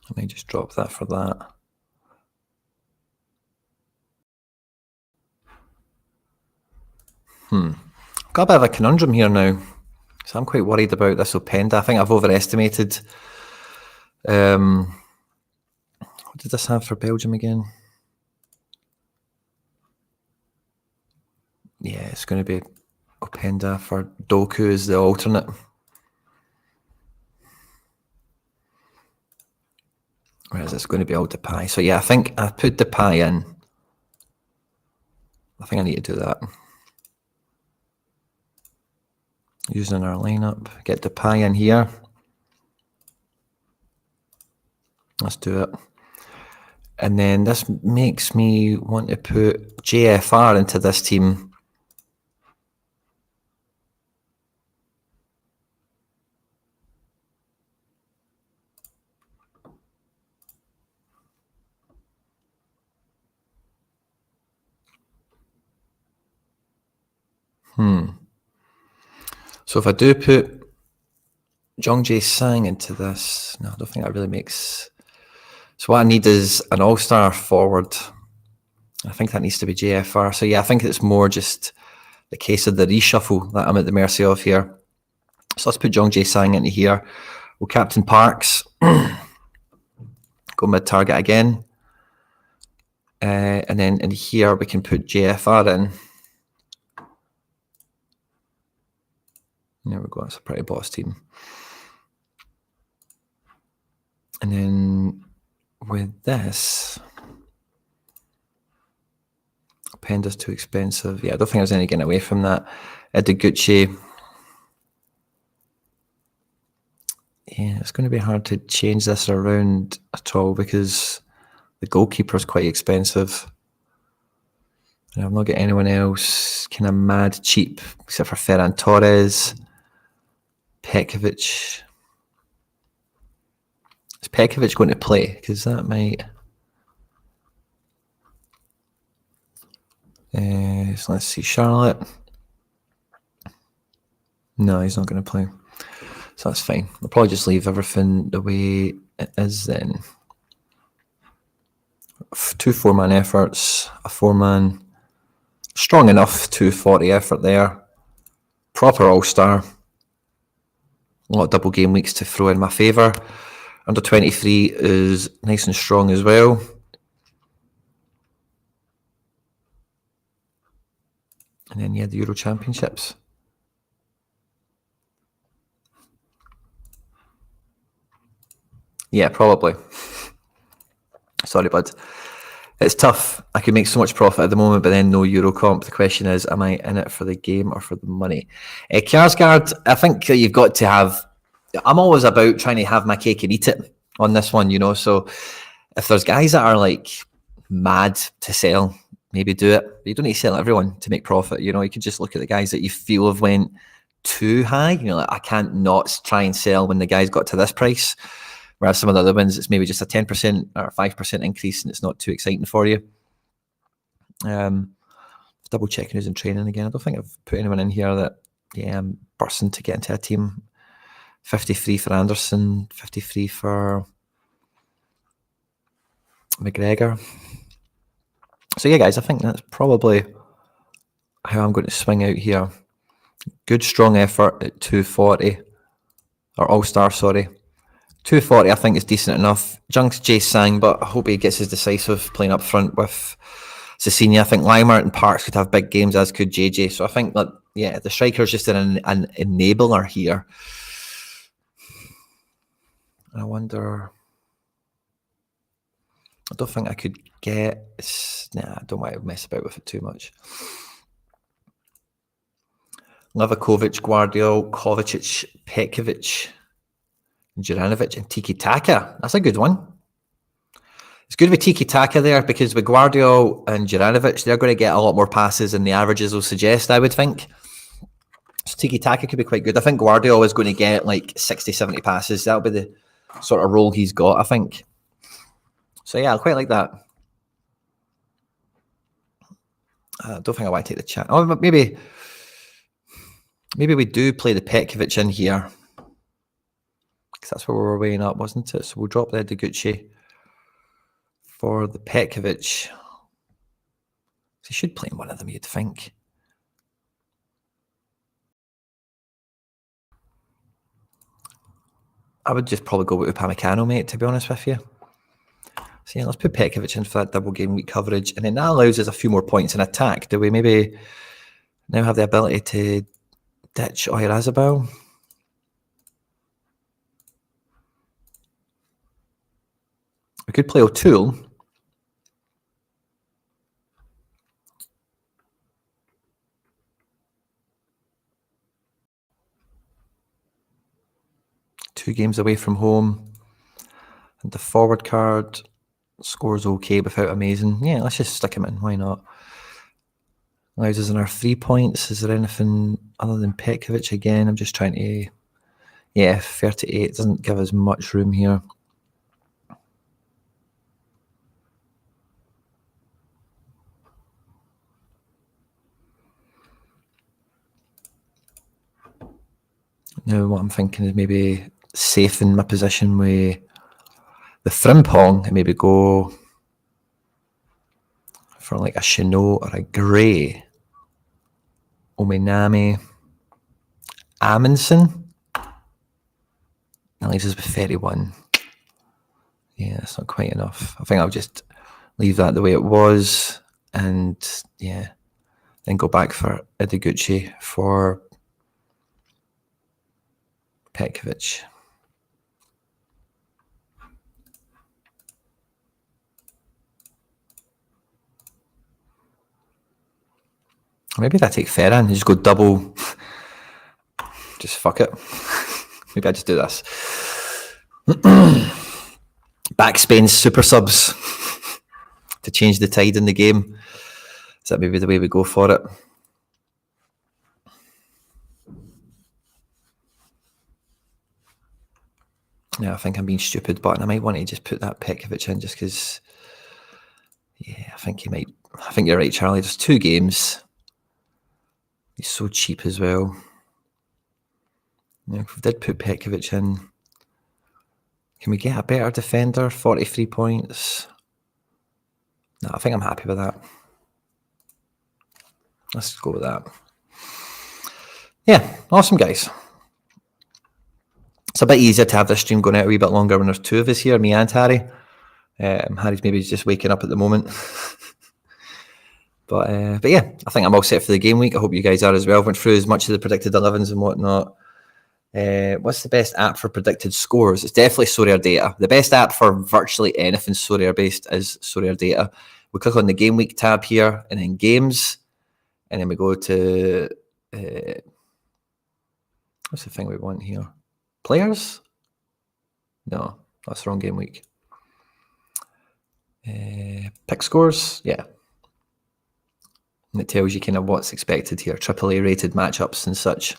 Let me just drop that for that. Got a bit of a conundrum here now. So I'm quite worried about this Openda. I think I've overestimated. What did this have for Belgium again? Yeah, it's going to be Openda for Doku as the alternate. Whereas it's going to be all Depay. So yeah, I think I put Depay in. I think I need to do that. Using our lineup, get Depay in here. Let's do it. And then this makes me want to put JFR into this team. So if I do put Jong Jae Sang into this, no, I don't think that really makes... So what I need is an all-star forward. I think that needs to be JFR. So yeah, I think it's more just the case of the reshuffle that I'm at the mercy of here. So let's put Jong Jae Sang into here. We'll captain Parks. Go mid-target again. And then in here we can put JFR in. There we go, that's a pretty boss team. And then with this, Penda's too expensive. Yeah, I don't think there's any getting away from that. Edeguchi. Yeah, it's going to be hard to change this around at all because the goalkeeper's quite expensive. And I've not got anyone else kind of mad cheap except for Ferran Torres. Pekovic. Is Pekovic going to play? Because that might... so let's see, Charlotte. No, he's not going to play. So that's fine. We'll probably just leave everything the way it is then. 2 4-man efforts, a 4-man. Strong enough 240 effort there. Proper all-star. A lot of double game weeks to throw in my favour. Under 23 is nice and strong as well. And then, yeah, the Euro Championships. Yeah, probably. Sorry, bud. It's tough. I could make so much profit at the moment, but then no Euro comp. The question is, am I in it for the game or for the money? Kjaersgaard, I think you've got to have... I'm always about trying to have my cake and eat it on this one, you know. So if there's guys that are like mad to sell, maybe do it. But you don't need to sell everyone to make profit. You know, you could just look at the guys that you feel have went too high. You know, like I can't not try and sell when the guys got to this price. Whereas some of the other ones, it's maybe just a 10% or 5% increase and it's not too exciting for you. Double checking who's in training again. I don't think I've put anyone in here that, yeah, I'm bursting to get into a team. 53 for Anderson, 53 for McGregor. So yeah, guys, I think that's probably how I'm going to swing out here. Good strong effort at 240, or all-star, sorry. 240 I think is decent enough. Jung Jae Sang, but I hope he gets his decisive playing up front with Cecina. I think Limer and Parks could have big games, as could JJ. So I think that, yeah, the striker's just an enabler here. I wonder... I don't think I could get... Nah, I don't want to mess about with it too much. Livakovic, Guardiol, Kovacic, Pekovic, Juranovic and Tiki Taka. That's a good one. It's good with Tiki Taka there because with Guardiol and Juranovic, they're going to get a lot more passes than the averages will suggest, I would think. So Tiki Taka could be quite good. I think Guardiol is going to get like 60, 70 passes. That'll be the sort of role he's got, I think. So yeah, I quite like that. I don't think I want to take the chat. Oh, maybe we do play the Pekovic in here. Because that's where we were weighing up, wasn't it? So we'll drop the Edeguchi for the Pekovic. He should play in one of them, you'd think. I would just probably go with Upamecano, mate, to be honest with you. So yeah, let's put Pekovic in for that double game week coverage. And then that allows us a few more points in attack. Do we maybe now have the ability to ditch We could play O'Toole. Two games away from home. And the forward card scores okay without amazing. Yeah, let's just stick him in. Why not? Allows us in our 3 points. Is there anything other than Petkovic again? I'm just trying to... Yeah, 38 doesn't give us much room here. Now what I'm thinking is maybe safe in my position with the Frimpong and maybe go for like a Chinot or a Gray. Ominami. Amundsen. That leaves us with 31. Yeah, that's not quite enough. I think I'll just leave that the way it was and yeah, then go back for Ideguchi for Petkovic. Maybe if I take Ferran and just go double, just fuck it. Maybe I just do this. Back Spain's super subs to change the tide in the game. Is that maybe the way we go for it? Yeah, I think I'm being stupid, but I might want to just put that Petkovic in just because, yeah, I think you're right, Charlie. There's 2 games. He's so cheap as well. Yeah, if we did put Petkovic in, can we get a better defender? 43 points. No, I think I'm happy with that. Let's go with that. Yeah, awesome, guys. It's a bit easier to have this stream going out a wee bit longer when there's 2 of us here, me and Harry. Harry's maybe just waking up at the moment. But yeah, I think I'm all set for the game week. I hope you guys are as well. Went through as much of the predicted 11s and whatnot. What's the best app for predicted scores? It's definitely Sorare Data. The best app for virtually anything Sorare based is Sorare Data. We click on the game week tab here and then games, and then we go to what's the thing we want here? Players? No, that's the wrong game week. Pick scores, yeah. And it tells you kind of what's expected here, AAA rated matchups and such.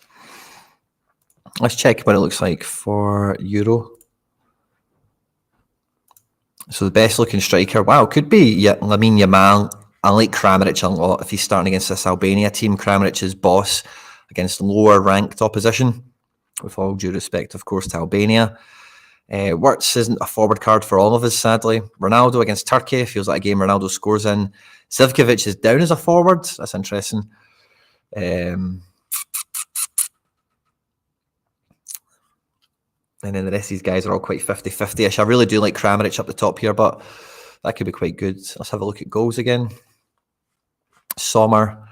Let's check what it looks like for Euro. So the best looking striker, wow, could be Lamine Yamal. I like Kramaric a lot if he's starting against this Albania team. Kramaric is boss against lower ranked opposition, with all due respect, of course, to Albania. Wirtz isn't a forward card for all of us, sadly. Ronaldo against Turkey feels like a game Ronaldo scores in. Zivkovic is down as a forward. That's interesting. And then the rest of these guys are all quite 50-50-ish. I really do like Kramaric up the top here, but that could be quite good. Let's have a look at goals again. Sommer,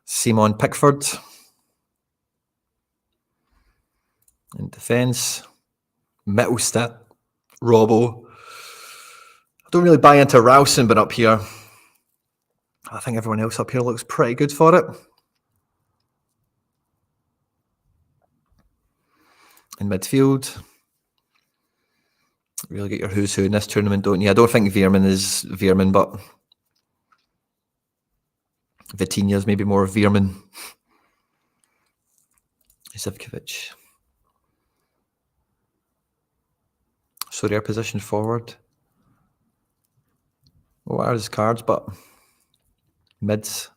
Simon Pickford. In defence, Mittelstadt, Robbo. I don't really buy into Rowson, but up here, I think everyone else up here looks pretty good for it. In midfield, really get your who's who in this tournament, don't you? I don't think Veerman is Veerman, but Vitinha's maybe more Veerman. Zivkovic. Sorare position forward. What are his cards? But mids.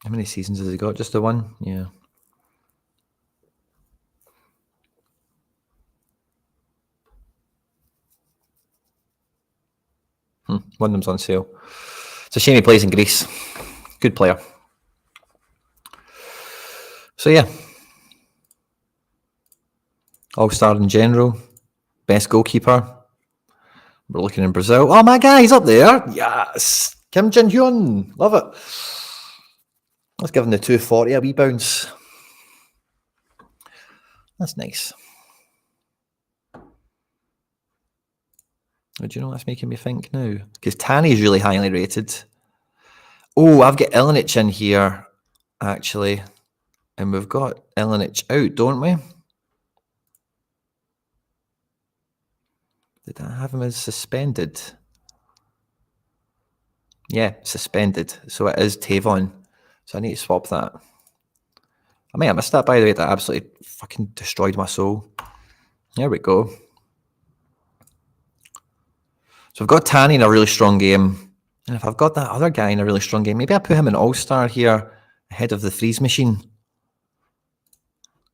How many seasons has he got? Just the one? Yeah. One of them's on sale. It's a shame he plays in Greece. Good player. So yeah. All-star in general. Best goalkeeper. We're looking in Brazil. Oh, my guy's up there. Yes. Kim Jin-hyun. Love it. Let's give him the 240 a wee bounce. That's nice. Do you know what's making me think now? Because Tanny is really highly rated. Oh, I've got Ilinic in here, actually. And we've got Ilinic out, don't we? Did I have him as suspended? Yeah, suspended. So it is Tavon. So I need to swap that. I might have missed that, by the way. That absolutely fucking destroyed my soul. There we go. So I've got Tanny in a really strong game. And if I've got that other guy in a really strong game, maybe I put him in All-Star here ahead of the Freeze Machine.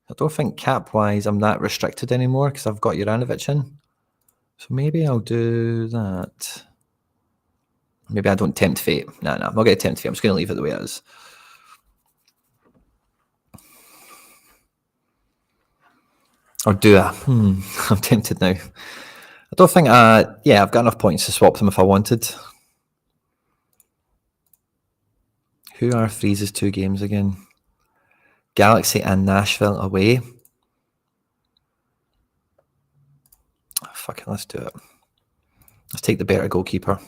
I don't think cap-wise I'm that restricted anymore because I've got Juranovic in. So maybe I'll do that. Maybe I don't tempt fate. No, I'm not going to tempt fate. I'm just going to leave it the way it is. Or do I? I'm tempted now. I don't think yeah, I've got enough points to swap them if I wanted. Who are Freeze's 2 games again? Galaxy and Nashville away. Oh, fuck it, let's do it. Let's take the better goalkeeper.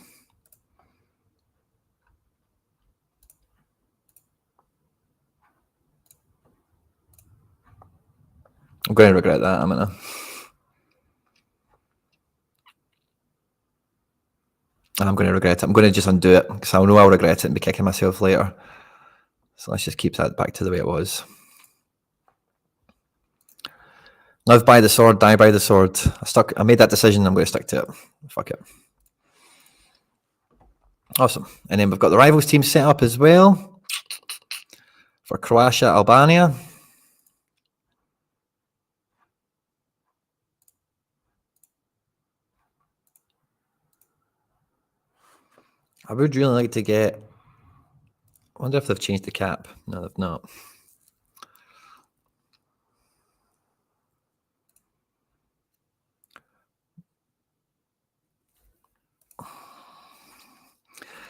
I'm going to regret that, I'm gonna. I'm going to regret it. I'm going to just undo it because I know I'll regret it and be kicking myself later. So let's just keep that back to the way it was. Live by the sword, die by the sword. I made that decision. I'm going to stick to it. Fuck it. Awesome. And then we've got the rivals team set up as well for Croatia, Albania. I would really like to get... I wonder if they've changed the cap. No, they've not.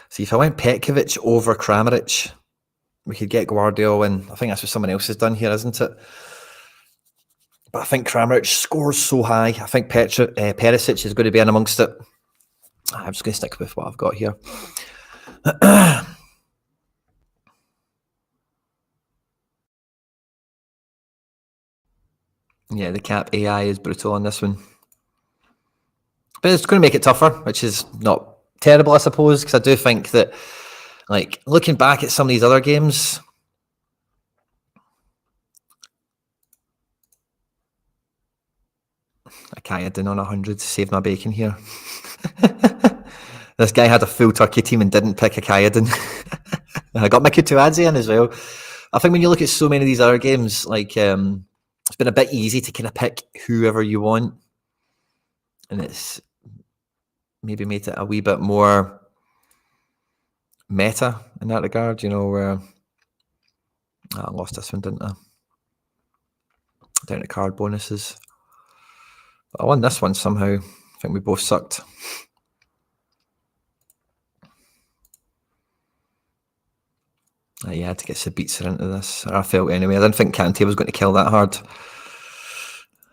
See, if I went Petkovic over Kramaric, we could get Guardiola in. I think that's what someone else has done here, isn't it? But I think Kramaric scores so high. I think Perisic is going to be in amongst it. I'm just going to stick with what I've got here. Yeah, the cap AI is brutal on this one. But it's going to make it tougher, which is not terrible, I suppose, because I do think that, like, looking back at some of these other games, Akayadin on 100 saved my bacon here. This guy had a full Turkey team and didn't pick Akayadin. I got Miku Tuadze in as well. I think when you look at so many of these other games, like, it's been a bit easy to kind of pick whoever you want. And it's maybe made it a wee bit more meta in that regard, you know, where I lost this one, didn't I? Down to card bonuses. But I won this one somehow. I think we both sucked. Yeah, I had to get Sabitzer into this. Or I felt anyway. I didn't think Kante was going to kill that hard.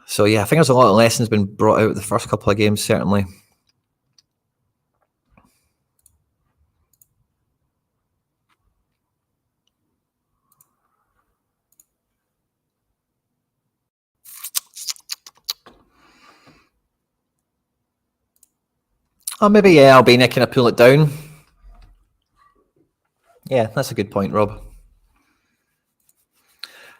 So yeah, I think there's a lot of lessons been brought out the first couple of games, certainly. Oh, maybe, yeah, Albania kind of pull it down. Yeah, that's a good point, Rob.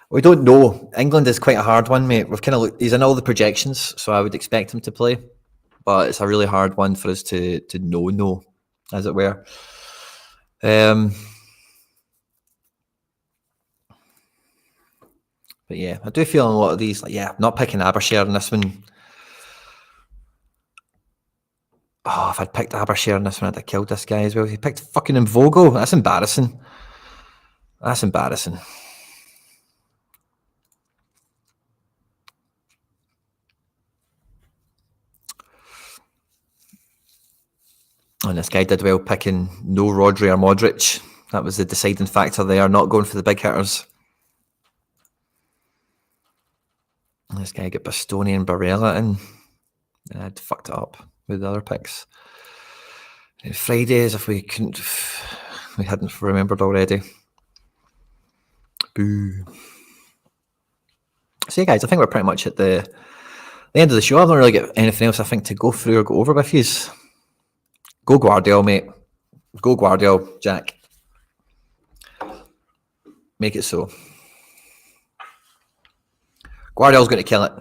We don't know. England is quite a hard one, mate. We've kind of he's in all the projections, so I would expect him to play. But it's a really hard one for us to know, as it were. But yeah, I do feel in a lot of these, like, yeah, not picking Abershare in this one. Oh, if I'd picked Abershare in this one, I'd have killed this guy as well. He picked fucking Mvogo. That's embarrassing. That's embarrassing. And this guy did well picking no Rodri or Modric. That was the deciding factor there, not going for the big hitters. And this guy got Bastoni and Barella in. And I'd fucked it up. with the other picks. Fridays, if we hadn't remembered already. Boo. So yeah, guys, I think we're pretty much at the end of the show. I don't really get anything else, I think, to go through or go over with you. Go Guardiola, mate. Go Guardiola, Jack. Make it so. Guardiola's going to kill it.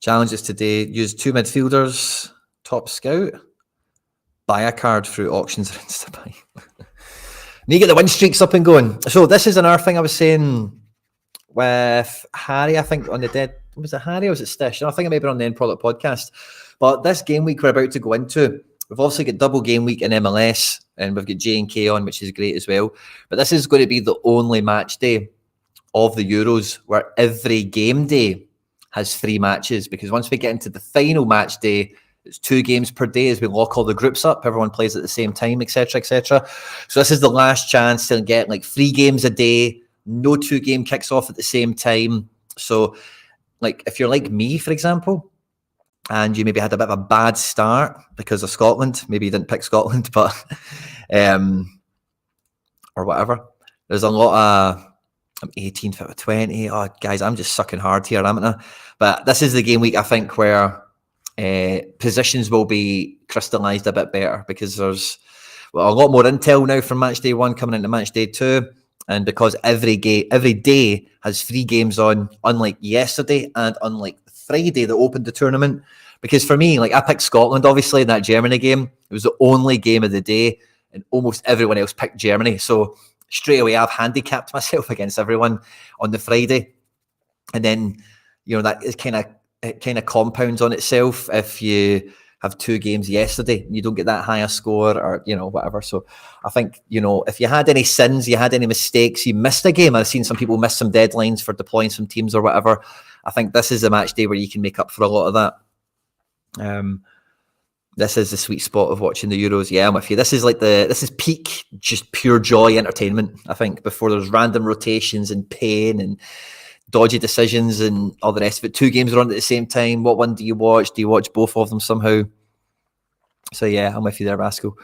Challenges today. Use 2 midfielders. Top scout. Buy a card through auctions or Instabuy. Need to get the win streaks up and going. So this is another thing I was saying with Harry, I think, on the dead. Was it Harry or was it Stish? I think it may be on the End Product podcast. But this game week we're about to go into, we've obviously got double game week in MLS, and we've got J&K on, which is great as well. But this is going to be the only match day of the Euros where every game day has 3 matches, because once we get into the final match day, it's 2 games per day as we lock all the groups up. Everyone plays at the same time, etc., etc. So this is the last chance to get like 3 games a day. No 2 game kicks off at the same time. So, like, if you're like me, for example, and you maybe had a bit of a bad start because of Scotland, maybe you didn't pick Scotland, but or whatever. There's a lot of I'm 18th out of 20. Oh, guys, I'm just sucking hard here, haven't I? But this is the game week, I think, where positions will be crystallised a bit better, because there's a lot more intel now from match day 1 coming into match day 2. And because every day has 3 games on, unlike yesterday and unlike Friday that opened the tournament. Because for me, like, I picked Scotland, obviously, in that Germany game. It was the only game of the day, and almost everyone else picked Germany. So straight away, I've handicapped myself against everyone on the Friday. And then, you know, that is it kind of compounds on itself if you have 2 games yesterday and you don't get that higher score, or, you know, whatever. So I think, you know, if you had any sins, you had any mistakes, you missed a game. I've seen some people miss some deadlines for deploying some teams or whatever. I think this is a match day where you can make up for a lot of that. This is the sweet spot of watching the Euros. Yeah, I'm with you. This is peak, just pure joy entertainment, I think, before there's random rotations and pain and dodgy decisions and all the rest of it. 2 games are on at the same time. What one do you watch? Do you watch both of them somehow? So yeah, I'm with you there, Rascal.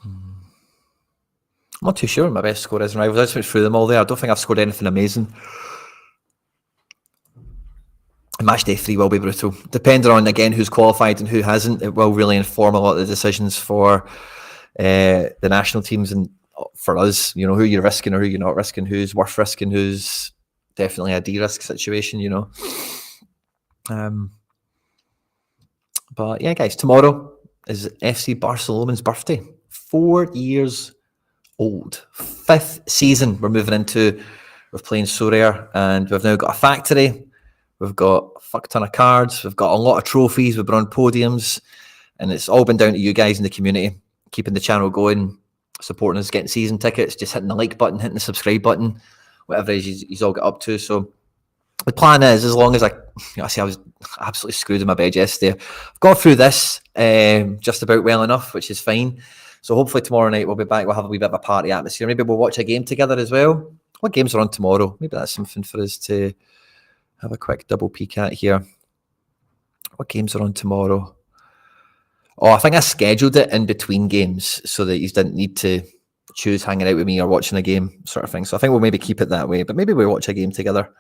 I'm not too sure what my best score is in Rivals. I just went through them all there. I don't think I've scored anything amazing. Match day 3 will be brutal. Depending on, again, who's qualified and who hasn't, it will really inform a lot of the decisions for the national teams and for us, you know, who you're risking or who you're not risking, who's worth risking, who's definitely a de-risk situation, you know. But yeah, guys, tomorrow is FC Barcelona's birthday. 4 years old. 5th season we're moving into with playing Sorare, and we've now got a factory. We've got a fuck ton of cards. We've got a lot of trophies. We've been on podiums, and it's all been down to you guys in the community, keeping the channel going, supporting us, getting season tickets, just hitting the like button, hitting the subscribe button, whatever it is you all get up to. So the plan is, as long as I was absolutely screwed in my bed yesterday, I've got through this just about well enough, which is fine. So hopefully tomorrow night we'll be back. We'll have a wee bit of a party atmosphere. Maybe we'll watch a game together as well. What games are on tomorrow? Maybe that's something for us to have a quick double peek at here. What games are on tomorrow? Oh, I think I scheduled it in between games so that you didn't need to choose hanging out with me or watching a game sort of thing. So I think we'll maybe keep it that way, but maybe we'll watch a game together.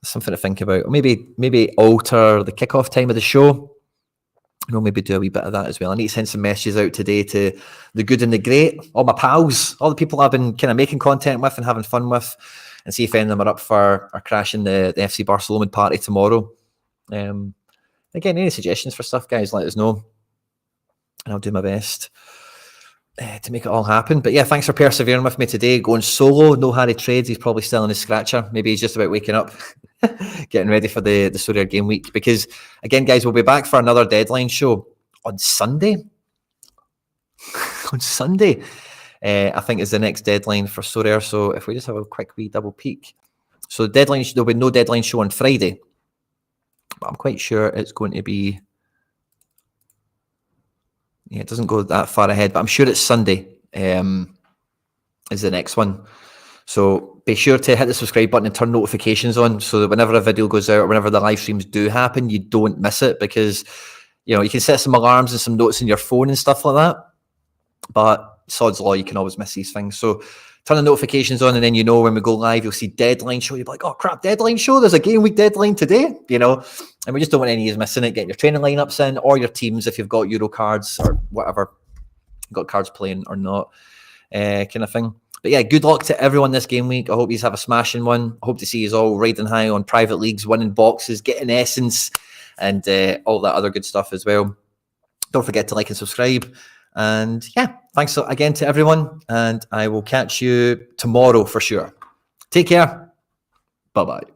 That's something to think about. Or maybe alter the kickoff time of the show. We'll maybe do a wee bit of that as well. I need to send some messages out today to the good and the great, all my pals, all the people I've been kind of making content with and having fun with, and see if any of them are up for crashing the FC Barcelona party tomorrow. Again, any suggestions for stuff, guys, let us know, and I'll do my best to make it all happen. But yeah, thanks for persevering with me today. Going solo, no Harry trades. He's probably still in his scratcher. Maybe he's just about waking up, getting ready for the Sorare game week. Because again, guys, we'll be back for another deadline show on Sunday. On Sunday, I think is the next deadline for Sorare. So if we just have a quick wee double peek. So there'll be no deadline show on Friday, but I'm quite sure it's going to be. Yeah, it doesn't go that far ahead, but I'm sure it's Sunday. is the next one. So be sure to hit the subscribe button and turn notifications on so that whenever a video goes out or whenever the live streams do happen, you don't miss it, because, you know, you can set some alarms and some notes in your phone and stuff like that, but sod's law, you can always miss these things. So turn the notifications on, and then, you know, when we go live, you'll see deadline show. You'll be like, oh crap, deadline show, there's a game week deadline today, you know, and we just don't want any of you missing it. Get your training lineups in, or your teams if you've got Euro cards or whatever, got cards playing or not, kind of thing. But yeah, good luck to everyone this game week. I hope you have a smashing one. I hope to see you all riding high on private leagues, winning boxes, getting essence, and all that other good stuff as well. Don't forget to like and subscribe. And yeah, thanks again to everyone. And I will catch you tomorrow for sure. Take care. Bye-bye.